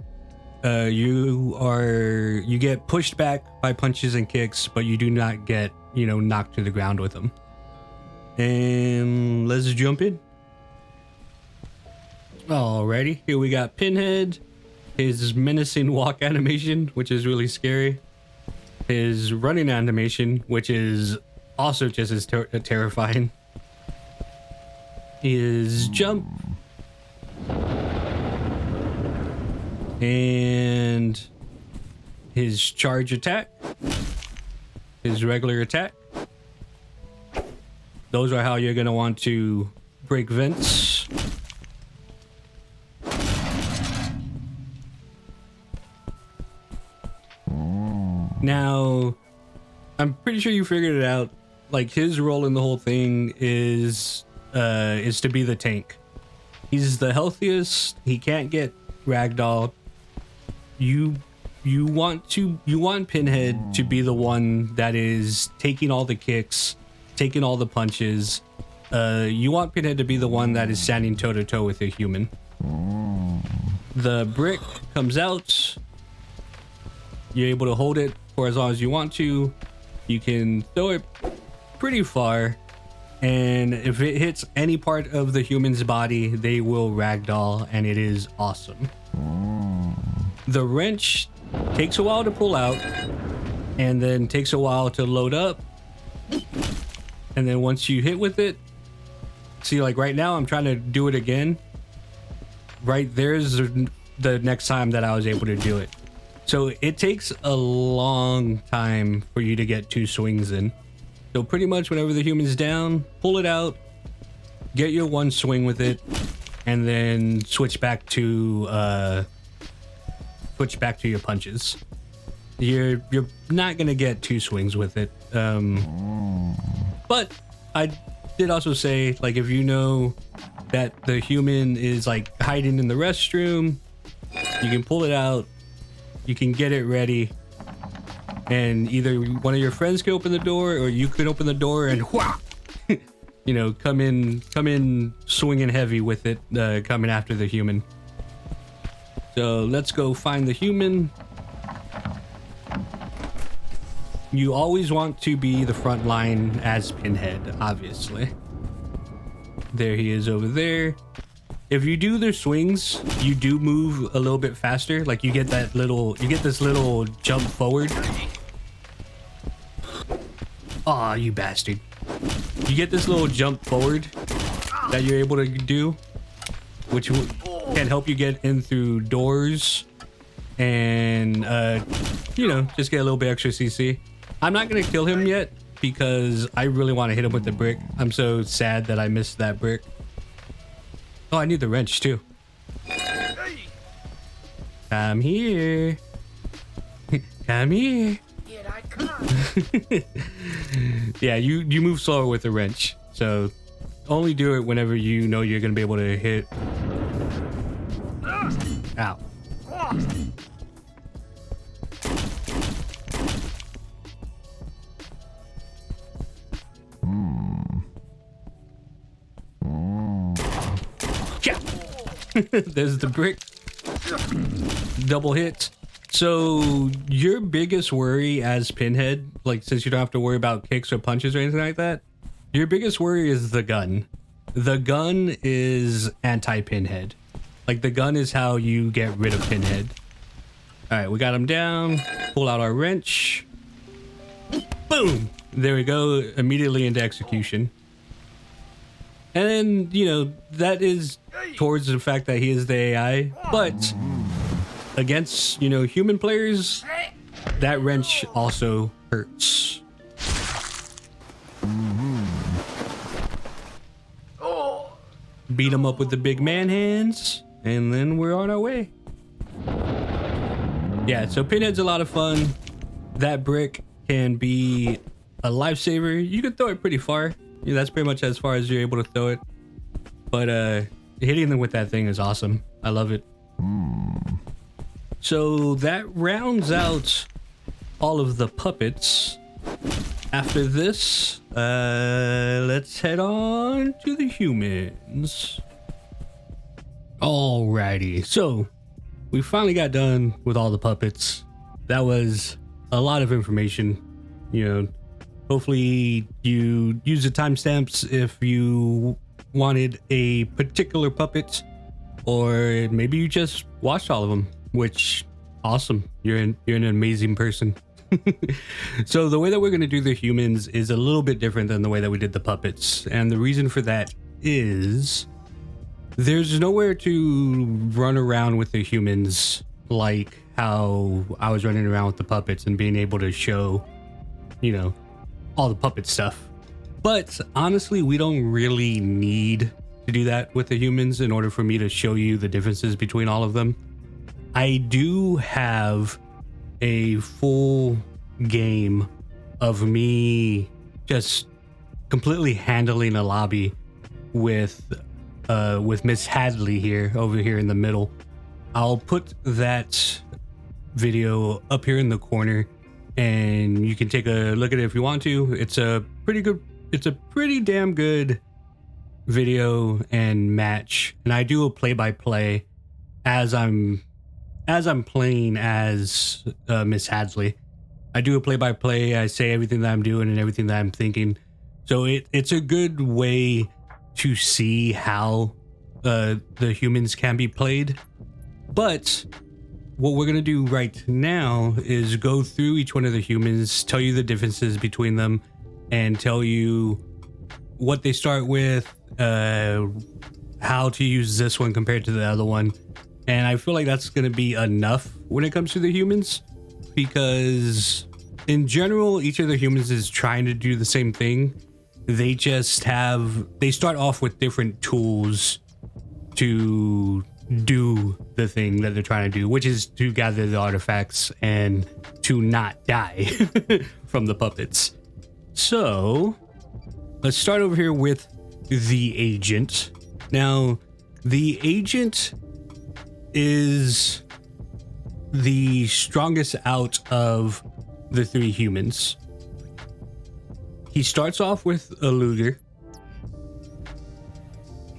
S1: You get pushed back by punches and kicks, but you do not get, knocked to the ground with them. And let's jump in. Alrighty, here we got Pinhead, his menacing walk animation, which is really scary. His running animation, which is also just as terrifying. His jump. And his charge attack. His regular attack. Those are how you're going to want to break vents. Now, I'm pretty sure you figured it out. Like, his role in the whole thing is to be the tank. He's the healthiest. He can't get ragdolled. You want Pinhead to be the one that is taking all the kicks, taking all the punches. You want Pinhead to be the one that is standing toe to toe with a human. The brick comes out. You're able to hold it for as long as you want to. You can throw it pretty far, and if it hits any part of the human's body, they will ragdoll, and it is awesome. The wrench takes a while to pull out, and then takes a while to load up. And then once you hit with it, see, like right now, I'm trying to do it again. Right there's the next time that I was able to do it. So it takes a long time for you to get 2 swings in. So pretty much whenever the human's down, pull it out, get your 1 swing with it, and then switch back to your punches. You're not gonna get 2 swings with it. But I did also say, like, if you know that the human is like hiding in the restroom, you can pull it out. You can get it ready, and either one of your friends can open the door, or you could open the door and come in swinging heavy with it, coming after the human. So let's go find the human. You always want to be the front line as Pinhead, obviously. There he is over there. If you do their swings, you do move a little bit faster. Like you get this little jump forward. Aw, you bastard. You get this little jump forward that you're able to do, which can help you get in through doors and, just get a little bit extra CC. I'm not going to kill him yet because I really want to hit him with the brick. I'm so sad that I missed that brick. Oh, I need the wrench too. Come here. Come here.
S2: Here I come.
S1: Yeah, you move slower with the wrench. So only do it whenever you know you're going to be able to hit. Ow. Yeah. There's the brick. Double hit. So your biggest worry as Pinhead, like since you don't have to worry about kicks or punches or anything like that, your biggest worry is the gun. The gun is anti-Pinhead. Like the gun is how you get rid of Pinhead. All right, we got him down. Pull out our wrench. Boom. There we go. Immediately into execution. And then, that is towards the fact that he is the AI, but against, human players, that wrench also hurts. Beat him up with the big man hands, and then we're on our way. Yeah, so Pinhead's a lot of fun. That brick can be a lifesaver. You can throw it pretty far. Yeah, that's pretty much as far as you're able to throw it. But hitting them with that thing is awesome. I love it. So that rounds out all of the puppets. After this, let's head on to the humans. Alrighty, so we finally got done with all the puppets. That was a lot of information. You know, hopefully you use the timestamps if you wanted a particular puppet, or maybe you just watched all of them, which awesome. You're an amazing person. So the way that we're going to do the humans is a little bit different than the way that we did the puppets. And the reason for that is there's nowhere to run around with the humans like how I was running around with the puppets and being able to show, you know, all the puppet stuff. But honestly, we don't really need to do that with the humans in order for me to show you the differences between all of them. I do have a full game of me just completely handling a lobby with Miss Hadley here over here in the middle. I'll put that video up here in the corner and you can take a look at it if you want to. It's a pretty damn good video and match, and I do a play-by-play as I'm playing as Miss Hadley. I do a play-by-play. I say everything that I'm doing and everything that I'm thinking. So it's a good way to see how the humans can be played. But what we're gonna do right now is go through each one of the humans, tell you the differences between them, and tell you what they start with, how to use this one compared to the other one. And I feel like that's going to be enough when it comes to the humans, because in general, each of the humans is trying to do the same thing. They start off with different tools to do the thing that they're trying to do, which is to gather the artifacts and to not die from the puppets. So let's start over here with the agent. Now, the agent is the strongest out of the three humans. He starts off with a Luger,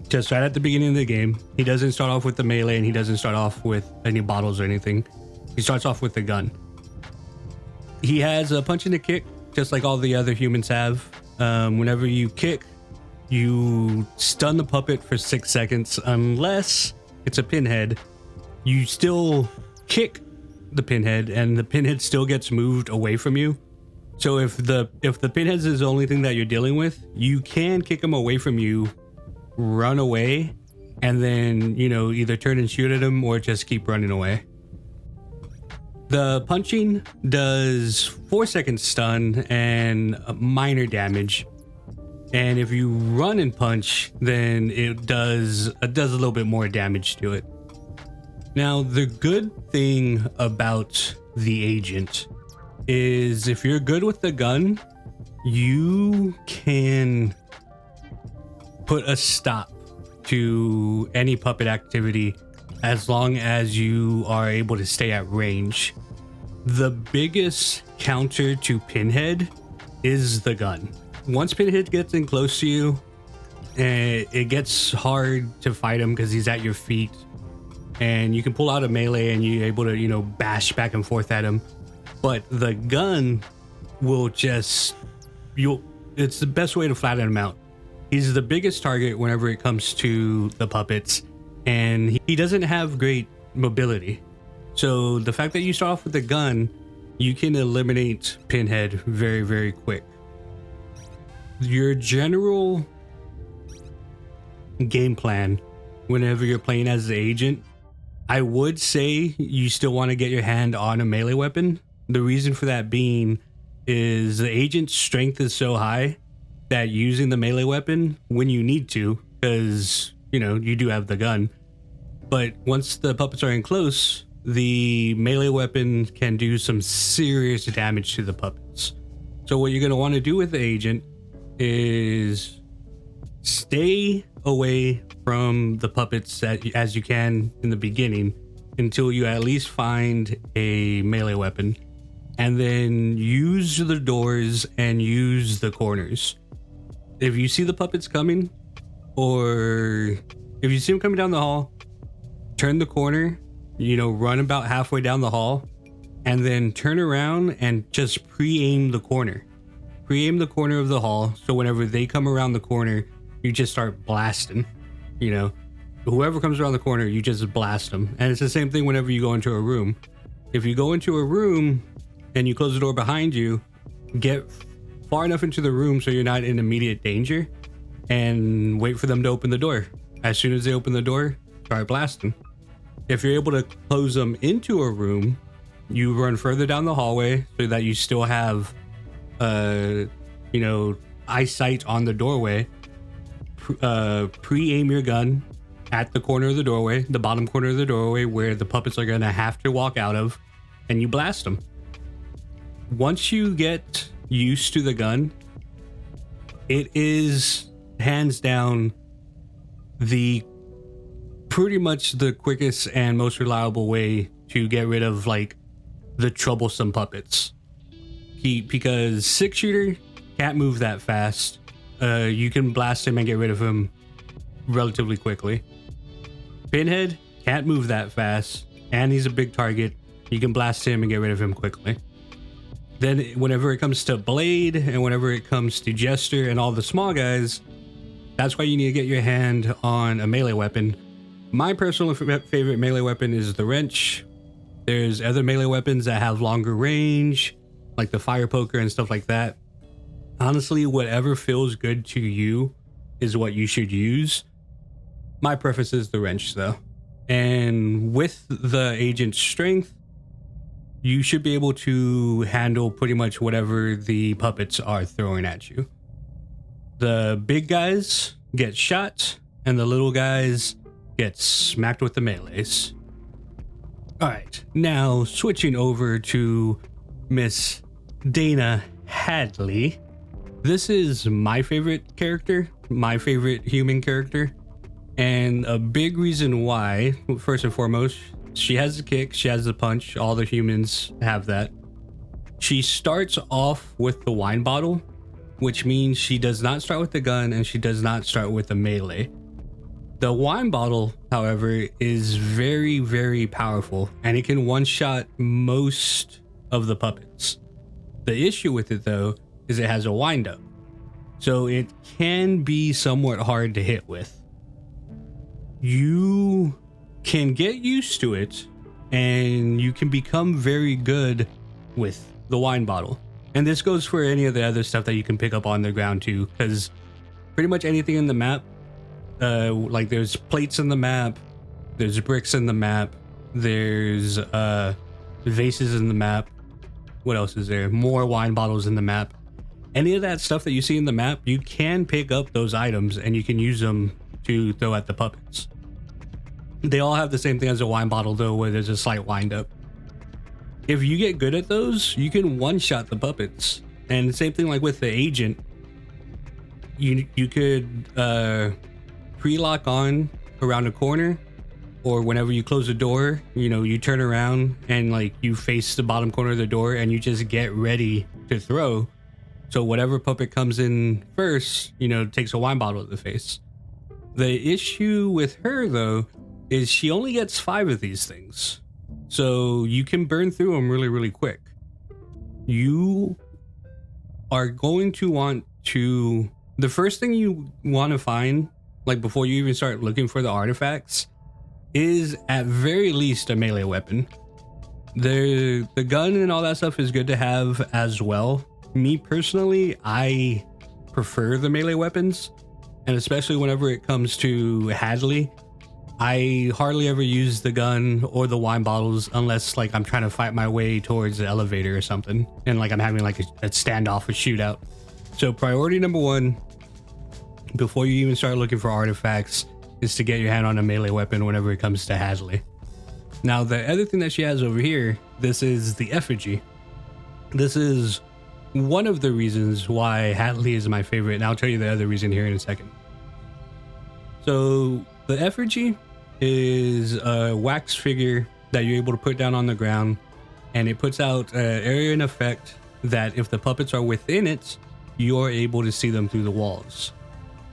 S1: just right at the beginning of the game. He doesn't start off with the melee, and he doesn't start off with any bottles or anything. He starts off with the gun. He has a punch and a kick, just like all the other humans have. Whenever you kick, you stun the puppet for 6 seconds, unless it's a pinhead. You still kick the pinhead, and the pinhead still gets moved away from you. So if the pinhead is the only thing that you're dealing with, you can kick him away from you, run away, and then, you know, either turn and shoot at him or just keep running away. The punching does 4 seconds stun and minor damage. And if you run and punch, then it does a little bit more damage to it. Now, the good thing about the agent is if you're good with the gun, you can put a stop to any puppet activity as long as you are able to stay at range. The biggest counter to Pinhead is the gun. Once Pinhead gets in close to you, it gets hard to fight him because he's at your feet. And you can pull out a melee and you're able to, you know, bash back and forth at him. But the gun will it's the best way to flatten him out. He's the biggest target whenever it comes to the puppets, and he doesn't have great mobility. So the fact that you start off with a gun, you can eliminate Pinhead very, very quick. Your general game plan whenever you're playing as the agent, I would say you still want to get your hand on a melee weapon. The reason for that being is the agent's strength is so high that using the melee weapon when you need to, because, you know, you do have the gun, but once the puppets are in close, the melee weapon can do some serious damage to the puppets. So what you're going to want to do with the agent is Stay away from the puppets as you can in the beginning until you at least find a melee weapon, and then use the doors and use the corners. If you see the puppets coming, or if you see them coming down the hall, turn the corner, run about halfway down the hall, and then turn around and just pre-aim the corner. Pre-aim the corner of the hall, so whenever they come around the corner, you just start blasting. Whoever comes around the corner, you just blast them. And it's the same thing whenever you go into a room. If you go into a room and you close the door behind you, get far enough into the room so you're not in immediate danger, and wait for them to open the door. As soon as they open the door, start blasting. If you're able to close them into a room, you run further down the hallway so that you still have eyesight on the doorway. Pre-aim your gun at the corner of the doorway, the bottom corner of the doorway, where the puppets are gonna have to walk out of, and you blast them. Once you get used to the gun, it is hands down pretty much the quickest and most reliable way to get rid of the troublesome puppets. Because 6-shooter can't move that fast. You can blast him and get rid of him relatively quickly. Pinhead can't move that fast, and he's a big target. You can blast him and get rid of him quickly. Then whenever it comes to Blade, and whenever it comes to Jester and all the small guys, that's why you need to get your hand on a melee weapon. My personal favorite melee weapon is the wrench. There's other melee weapons that have longer range, like the fire poker and stuff like that. Honestly, whatever feels good to you is what you should use. My preference is the wrench though. And with the agent's strength, you should be able to handle pretty much whatever the puppets are throwing at you. The big guys get shot, and the little guys get smacked with the melees. Alright, now switching over to Miss Dana Hadley. This is my favorite character, my favorite human character, and a big reason why, first and foremost, she has the kick, she has the punch, all the humans have that. She starts off with the wine bottle, which means she does not start with the gun and she does not start with the melee. The wine bottle, however, is very, very powerful, and it can one-shot most of the puppets. The issue with it though is it has a wind-up, so it can be somewhat hard to hit with. You can get used to it, and you can become very good with the wine bottle. And this goes for any of the other stuff that you can pick up on the ground too, because pretty much anything in the map, there's plates in the map, there's bricks in the map, there's vases in the map. What else is there? More wine bottles in the map. Any of that stuff that you see in the map, you can pick up those items and you can use them to throw at the puppets. They all have the same thing as a wine bottle though, where there's a slight wind up. If you get good at those, you can one-shot the puppets. And same thing like with the agent, you could pre-lock on around a corner, or whenever you close the door, you turn around and you face the bottom corner of the door and you just get ready to throw. So whatever puppet comes in first, takes a wine bottle to the face. The issue with her though is she only gets 5 of these things, so you can burn through them really, really quick. You are going to want to, the first thing you want to find, before you even start looking for the artifacts, is at very least a melee weapon. The gun and all that stuff is good to have as well. Me personally, I prefer the melee weapons, and especially whenever it comes to Hadley, I hardly ever use the gun or the wine bottles unless I'm trying to fight my way towards the elevator or something, and I'm having a standoff, a shootout. So priority number 1 before you even start looking for artifacts is to get your hand on a melee weapon whenever it comes to Hadley. Now the other thing that she has over here, this is the effigy. This is one of the reasons why Hadley is my favorite, and I'll tell you the other reason here in a second. So the effigy is a wax figure that you're able to put down on the ground, and it puts out an area and effect that if the puppets are within it, you're able to see them through the walls.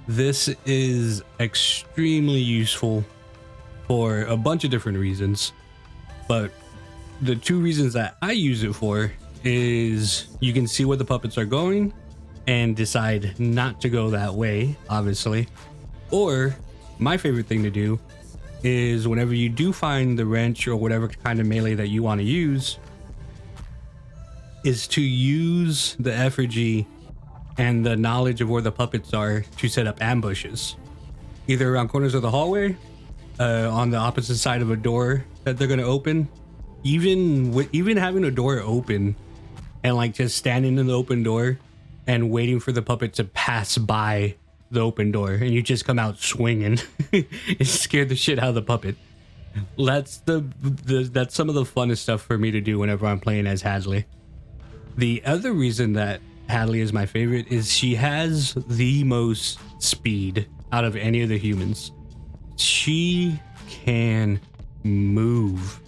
S1: This is extremely useful for a bunch of different reasons, but the two reasons that I use it for is you can see where the puppets are going and decide not to go that way, obviously. Or my favorite thing to do is whenever you do find the wrench or whatever kind of melee that you want to use, is to use the effigy and the knowledge of where the puppets are to set up ambushes, either around corners of the hallway, on the opposite side of a door that they're going to open. Even having a door open and like just standing in the open door and waiting for the puppet to pass by the open door, and you just come out swinging, it scared the shit out of the puppet. That's that's some of the funnest stuff for me to do whenever I'm playing as Hadley. The other reason that Hadley is my favorite is she has the most speed out of any of the humans. She can move,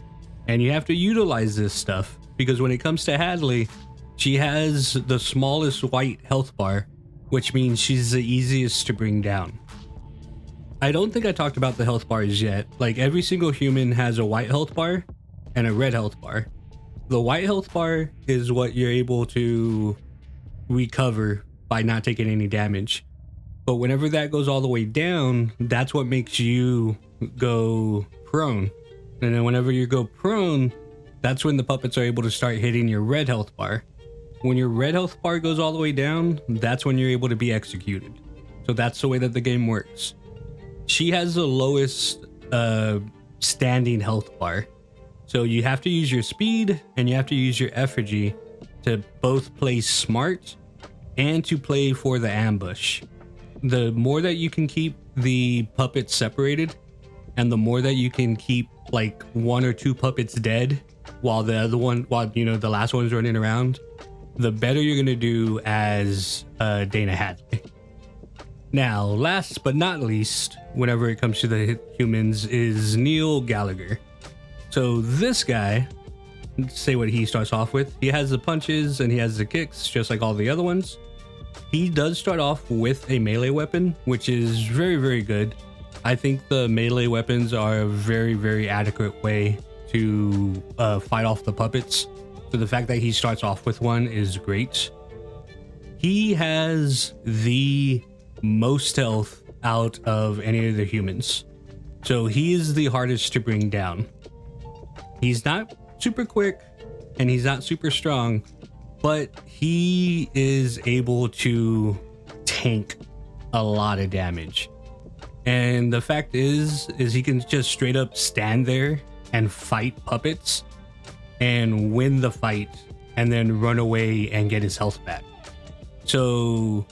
S1: and you have to utilize this stuff because when it comes to Hadley, she has the smallest white health bar, which means she's the easiest to bring down. I don't think I talked about the health bars yet. Like, every single human has a white health bar and a red health bar. The white health bar is what you're able to recover by not taking any damage. But whenever that goes all the way down, that's what makes you go prone. And then whenever you go prone, that's when the puppets are able to start hitting your red health bar. When your red health bar goes all the way down, that's when you're able to be executed. So that's the way that the game works. She has the lowest standing health bar. So you have to use your speed and you have to use your effigy to both play smart and to play for the ambush. The more that you can keep the puppets separated, and the more that you can keep like one or two puppets dead while the last one's running around, the better you're gonna do as Dana Hadley. Now, last but not least, whenever it comes to the humans, is Neil Gallagher. So this guy, say what he starts off with. He has the punches and he has the kicks, just like all the other ones. He does start off with a melee weapon, which is very, very good. I think the melee weapons are a very, very adequate way to fight off the puppets. So the fact that he starts off with one is great. He has the most health out of any of the humans. So he is the hardest to bring down. He's not super quick and he's not super strong, but he is able to tank a lot of damage. And the fact is he can just straight up stand there and fight puppets and win the fight and then run away and get his health back. So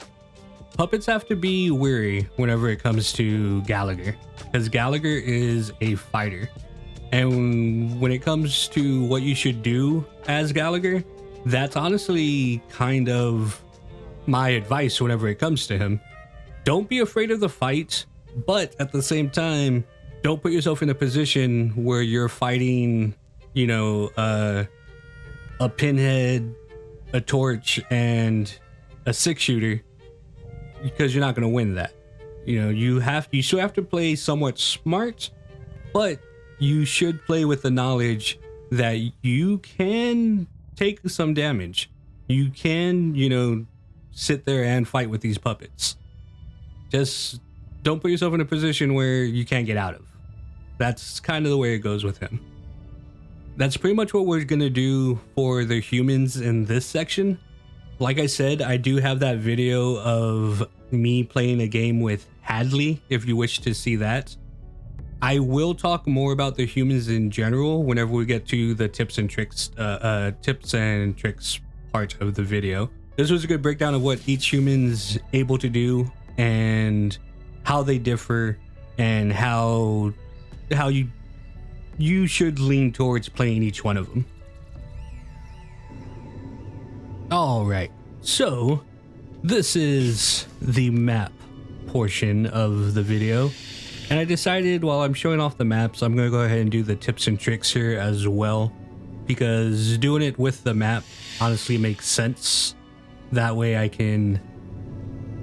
S1: puppets have to be wary whenever it comes to Gallagher, because Gallagher is a fighter. And when it comes to what you should do as Gallagher, that's honestly kind of my advice whenever it comes to him. Don't be afraid of the fight, but at the same time, don't put yourself in a position where you're fighting, a Pinhead, a Torch, and a 6-shooter, because you're not going to win that. You still have to play somewhat smart, but you should play with the knowledge that you can take some damage. You can, sit there and fight with these puppets. Just don't put yourself in a position where you can't get out of. That's kind of the way it goes with him. That's pretty much what we're going to do for the humans in this section. Like I said, I do have that video of me playing a game with Hadley, if you wish to see that. I will talk more about the humans in general whenever we get to the tips and tricks part of the video. This was a good breakdown of what each human's able to do and how they differ and how you should lean towards playing each one of them. All right, so this is the map portion of the video. And I decided while I'm showing off the maps, I'm gonna go ahead and do the tips and tricks here as well, because doing it with the map honestly makes sense. That way I can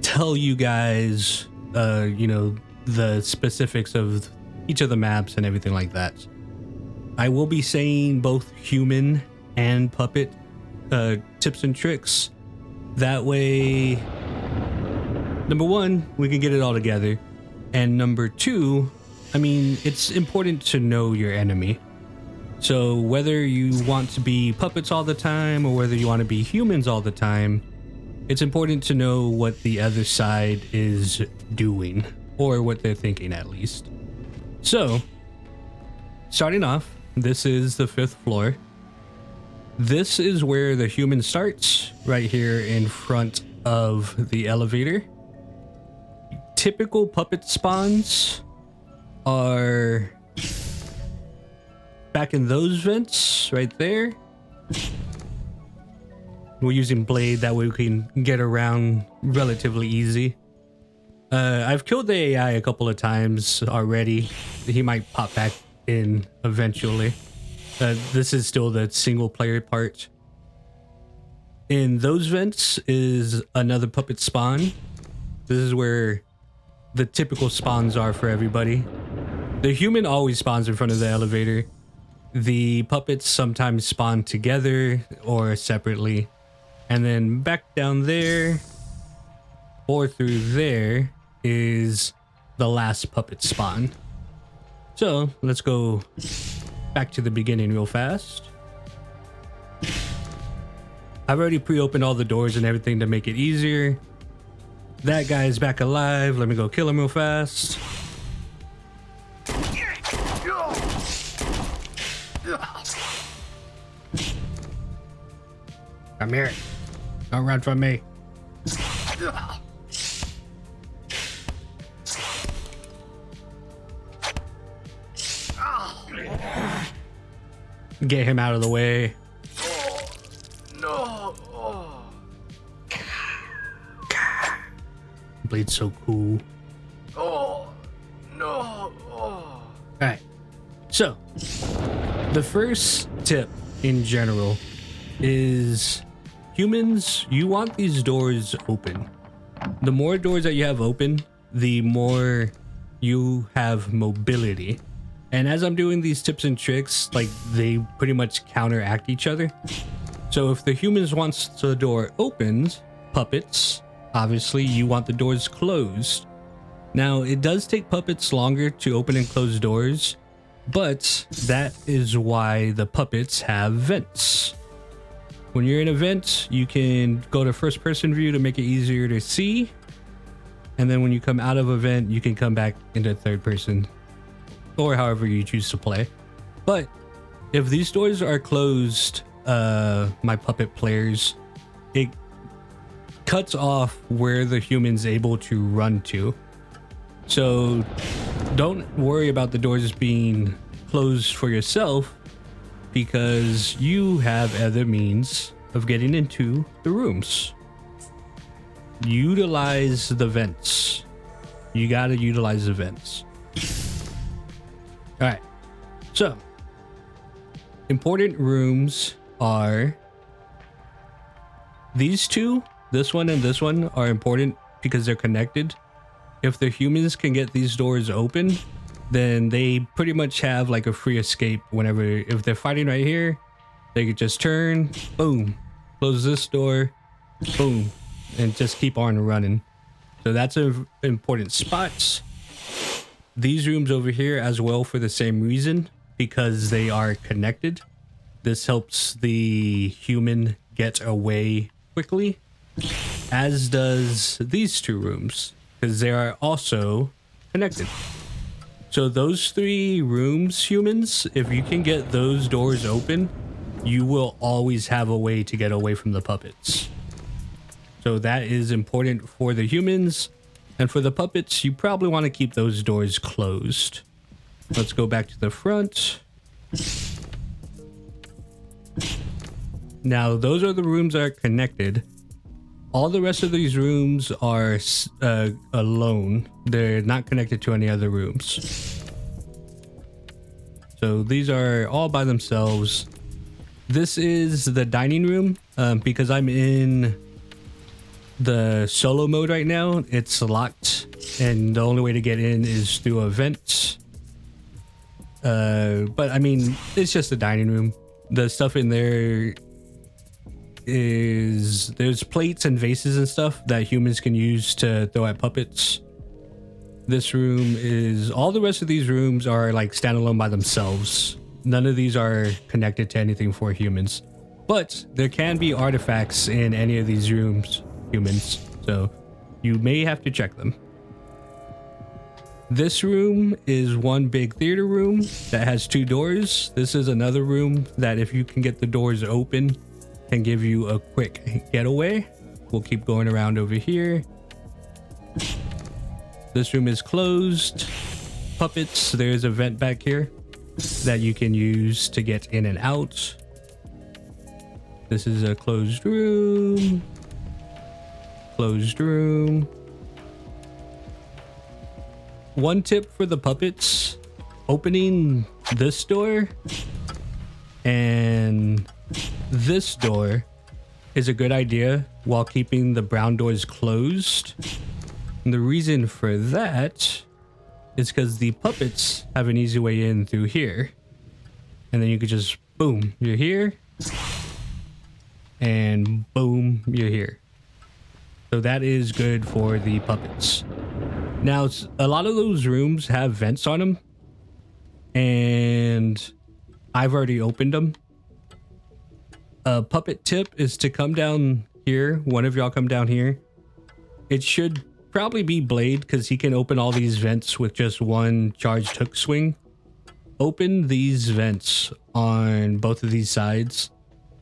S1: tell you guys, you know, the specifics of each of the maps and everything like that. I will be saying both human and puppet tips and tricks. That way, number one, we can get it all together. And number two, I mean, it's important to know your enemy. So whether you want to be puppets all the time or whether you want to be humans all the time, it's important to know what the other side is doing, or what they're thinking at least. So, starting off, this is the 5th floor. This is where the human starts, right here in front of the elevator. Typical puppet spawns are back in those vents right there. We're using blade, that way we can get around relatively easy. I've killed the AI a couple of times already. He might pop back in eventually. This is still the single player part. In those vents is another puppet spawn. This is where the typical spawns are for everybody. The human always spawns in front of the elevator. The puppets sometimes spawn together or separately. And then back down there or through there is the last puppet spawn. So let's go back to the beginning real fast. I've already pre-opened all the doors and everything to make it easier. That guy's back alive. Let me go kill him real fast. Come here. Don't run from me. Get him out of the way. No. Blade's so cool. Oh no. Alright. So the first tip in general is humans, you want these doors open. The more doors that you have open, the more you have mobility. And as I'm doing these tips and tricks, like, they pretty much counteract each other. So if the humans wants the door opened, puppets, obviously you want the doors closed. Now, it does take puppets longer to open and close doors, but that is why the puppets have vents. When you're in a vent, you can go to first person view to make it easier to see. And then when you come out of a vent, you can come back into third person, or however you choose to play. But if these doors are closed, my puppet players, it cuts off where the human's able to run to. So don't worry about the doors being closed for yourself, because you have other means of getting into the rooms. Utilize the vents. You gotta utilize the vents. All right. So, important rooms are these two. This one and this one are important because they're connected. If the humans can get these doors open, then they pretty much have like a free escape whenever, if they're fighting right here, they could just turn, boom, close this door, boom, and just keep on running. So that's an important spot. These rooms over here as well for the same reason, because they are connected. This helps the human get away quickly, as does these two rooms, because they are also connected. So those three rooms, humans, if you can get those doors open, you will always have a way to get away from the puppets. So that is important for the humans. And for the puppets, you probably want to keep those doors closed. Let's go back to the front. Now, those are the rooms that are connected. All the rest of these rooms are alone. They're not connected to any other rooms. So these are all by themselves. This is the dining room. Because I'm in the solo mode right now, it's locked. And the only way to get in is through a vent. But I mean, it's just a dining room. The stuff in there is there's plates and vases and stuff that humans can use to throw at puppets. This room is all the rest of these rooms are like standalone by themselves. None of these are connected to anything for humans, but there can be artifacts in any of these rooms, humans, so you may have to check them. This room is one big theater room that has 2 doors. This is another room that if you can get the doors open can give you a quick getaway. We'll keep going around over here. This room is closed. Puppets, there's a vent back here that you can use to get in and out. This is a closed room. Closed room. One tip for the puppets, opening this door and this door is a good idea while keeping the brown doors closed. And the reason for that is because the puppets have an easy way in through here. And then you could just, boom, you're here. And boom, you're here. So that is good for the puppets. Now, a lot of those rooms have vents on them, and I've already opened them. A puppet tip is to come down here. One of y'all come down here. It should probably be Blade because he can open all these vents with just one charged hook swing. Open these vents on both of these sides.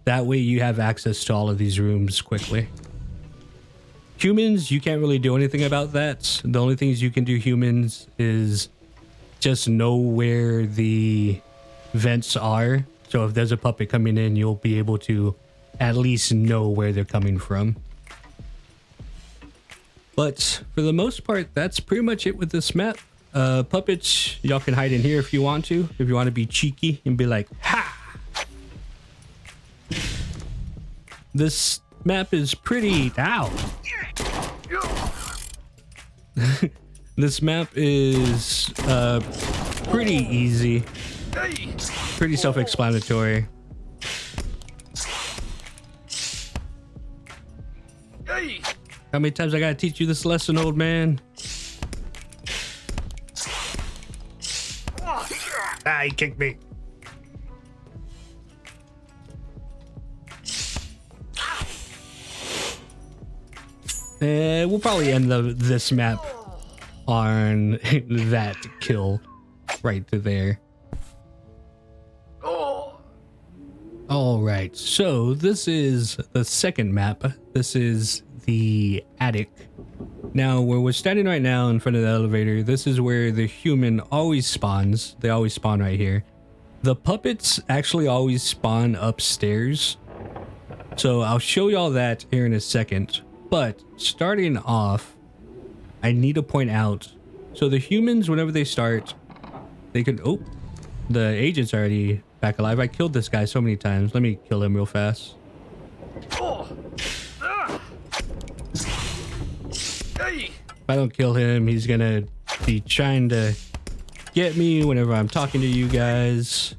S1: That way you have access to all of these rooms quickly. Humans, you can't really do anything about that. The only things you can do humans is just know where the vents are. So if there's a puppet coming in, you'll be able to at least know where they're coming from. But for the most part, that's pretty much it with this map. Puppets, y'all can hide in here if you want to. If you want to be cheeky and be like, ha! This map is pretty... Ow! This map is pretty easy, pretty self-explanatory. How many times I gotta teach you this lesson, old man? Ah, he kicked me. We'll probably end this map on that kill right there. All right, so this is the second map. This is the attic. Now, where we're standing right now in front of the elevator, this is where the human always spawns. They always spawn right here. The puppets actually always spawn upstairs. So I'll show y'all that here in a second. But starting off, I need to point out, so the humans, whenever they start, they can, oh, the agent's already back alive. I killed this guy so many times. Let me kill him real fast. If I don't kill him, he's gonna be trying to get me whenever I'm talking to you guys.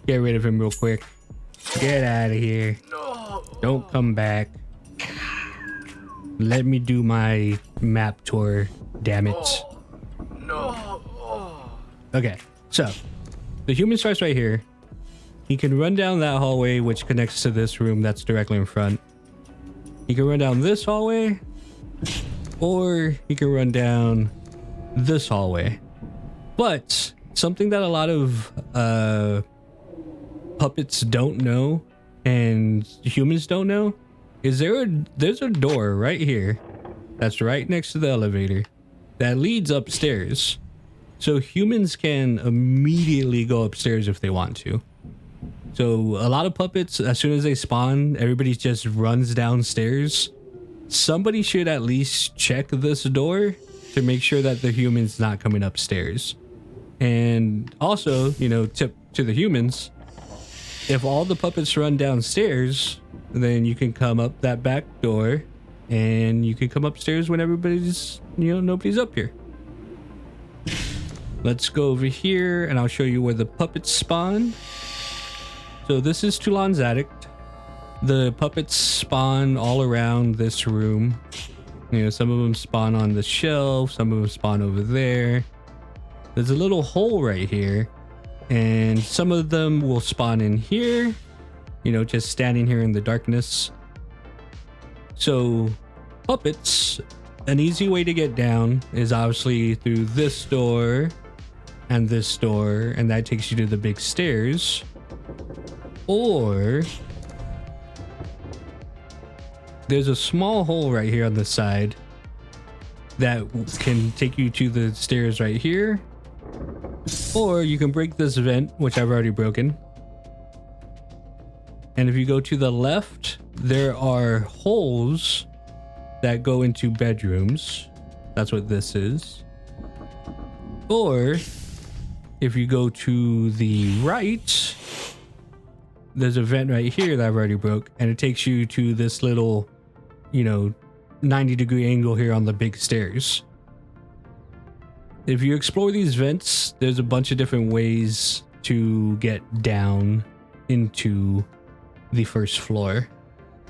S1: Get rid of him real quick. Get out of here. Don't come back. Let me do my map tour, damn it. Okay, so the human starts right here. He can run down that hallway, which connects to this room that's directly in front. He can run down this hallway, or he can run down this hallway. But something that a lot of puppets don't know and humans don't know is there's a door right here that's right next to the elevator that leads upstairs. So humans can immediately go upstairs if they want to. So a lot of puppets, as soon as they spawn, everybody just runs downstairs. Somebody should at least check this door to make sure that the human's not coming upstairs. And also, you know, tip to the humans, if all the puppets run downstairs, then you can come up that back door and you can come upstairs when everybody's, you know, nobody's up here. Let's go over here and I'll show you where the puppets spawn. So this is Toulon's attic. The puppets spawn all around this room. You know, some of them spawn on the shelf, some of them spawn over there. There's a little hole right here, and some of them will spawn in here, you know, just standing here in the darkness. So puppets, an easy way to get down is obviously through this door and this door, and that takes you to the big stairs. Or there's a small hole right here on the side that can take you to the stairs right here. Or you can break this vent, which I've already broken. And if you go to the left, there are holes that go into bedrooms. That's what this is. Or if you go to the right, there's a vent right here that I've already broke, and it takes you to this little, you know, 90-degree angle here on the big stairs. If you explore these vents, there's a bunch of different ways to get down into the first floor.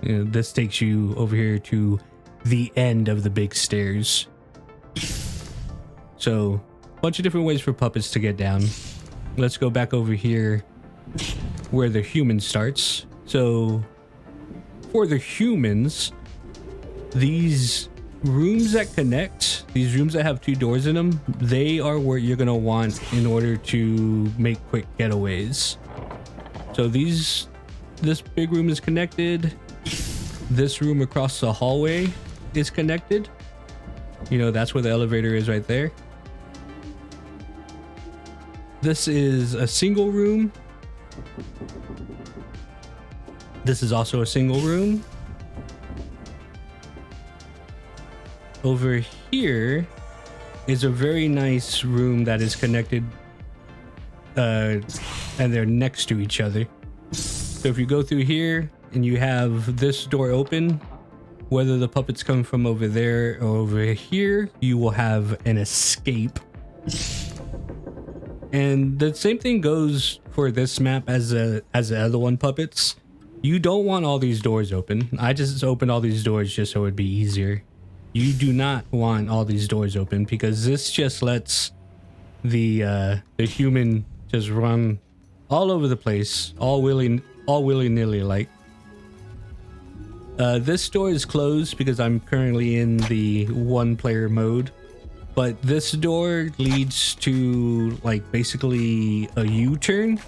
S1: You know, this takes you over here to the end of the big stairs. So, a bunch of different ways for puppets to get down. Let's go back over here where the human starts. So, for the humans, these rooms that connect, these rooms that have two doors in them, they are where you're gonna want in order to make quick getaways. So this big room is connected. This room across the hallway is connected. You know, that's where the elevator is right there. This is a single room. This is also a single room. Over here is a very nice room that is connected and they're next to each other. So if you go through here and you have this door open, whether the puppets come from over there or over here, you will have an escape. And the same thing goes for this map as the other one, puppets. You don't want all these doors open. I just opened all these doors just so it'd be easier. You do not want all these doors open because this just lets the human just run all over the place, all willy-nilly like. This door is closed because I'm currently in the one-player mode, but this door leads to like basically a U-turn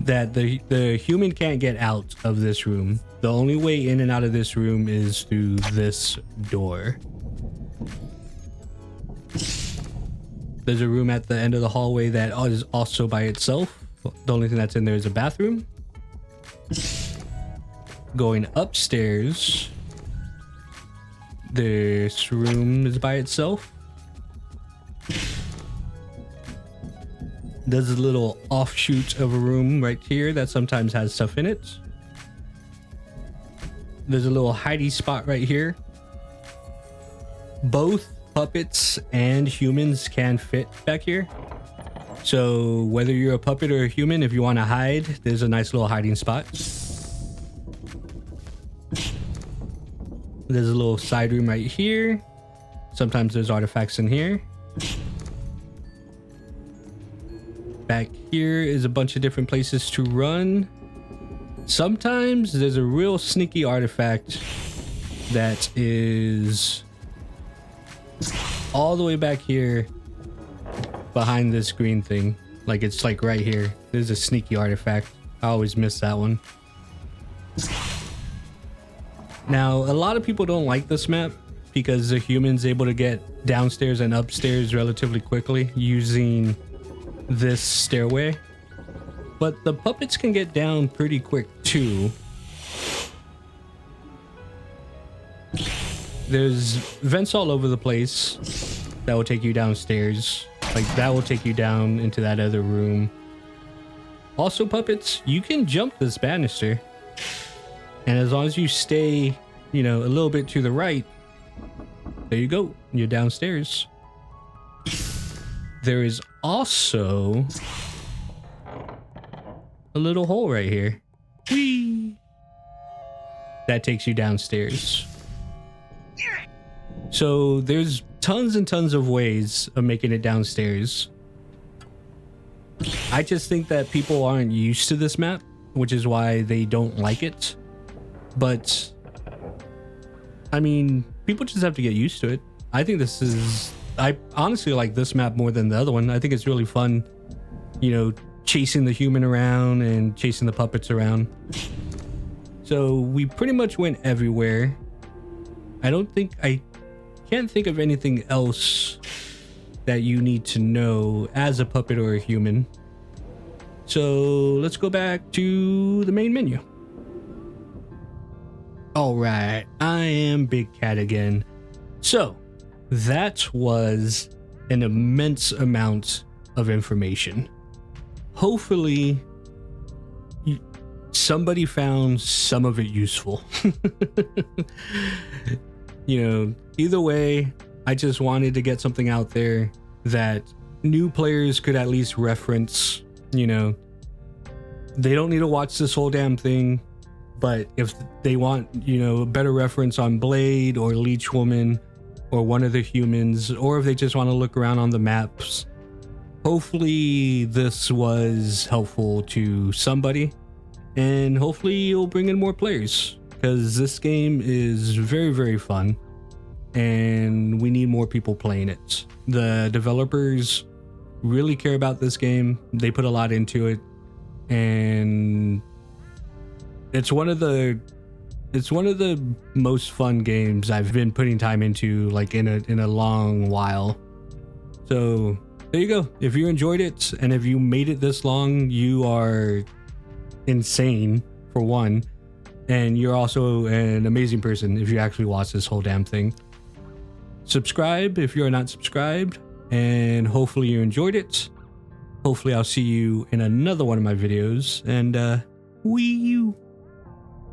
S1: that the human can't get out of this room. The only way in and out of this room is through this door. There's a room at the end of the hallway that is also by itself. The only thing that's in there is a bathroom. Going upstairs, this room is by itself. There's a little offshoot of a room right here that sometimes has stuff in it. There's a little hidey spot right here. Both puppets and humans can fit back here. So whether you're a puppet or a human, if you want to hide, there's a nice little hiding spot. There's a little side room right here. Sometimes there's artifacts in here. Back here is a bunch of different places to run. Sometimes there's a real sneaky artifact that is all the way back here behind this green thing. Like it's like right here. There's a sneaky artifact. I always miss that one. Now, a lot of people don't like this map because the human's able to get downstairs and upstairs relatively quickly using this stairway. but the puppets can get down pretty quick too. There's vents all over the place that will take you downstairs. Like that will take you down into that other room. Also, puppets, you can jump this banister. And as long as you stay, you know, a little bit to the right, there you go. You're downstairs. There is also a little hole right here. Whee! That takes you downstairs. So there's tons and tons of ways of making it downstairs. I just think that people aren't used to this map, which is why they don't like it. But I mean, people just have to get used to it. I think this is, I honestly like this map more than the other one. I think it's really fun, you know, chasing the human around and chasing the puppets around. So we pretty much went everywhere. I can't think of anything else that you need to know as a puppet or a human. So let's go back to the main menu. All right, I am Big Cat again. So that was an immense amount of information. Hopefully somebody found some of it useful. You know, either way, I just wanted to get something out there that new players could at least reference. You know, they don't need to watch this whole damn thing, but if they want, you know, a better reference on Blade or Leech Woman or one of the humans, or if they just want to look around on the maps, hopefully this was helpful to somebody, and hopefully it'll bring in more players, because this game is very, very fun and we need more people playing it. The developers really care about this game. They put a lot into it, and it's one of the most fun games I've been putting time into, like in a long while. So there you go. If you enjoyed it and if you made it this long, you are insane, for one, and you're also an amazing person if you actually watch this whole damn thing. Subscribe if you're not subscribed, and hopefully you enjoyed it. Hopefully I'll see you in another one of my videos, and wee you.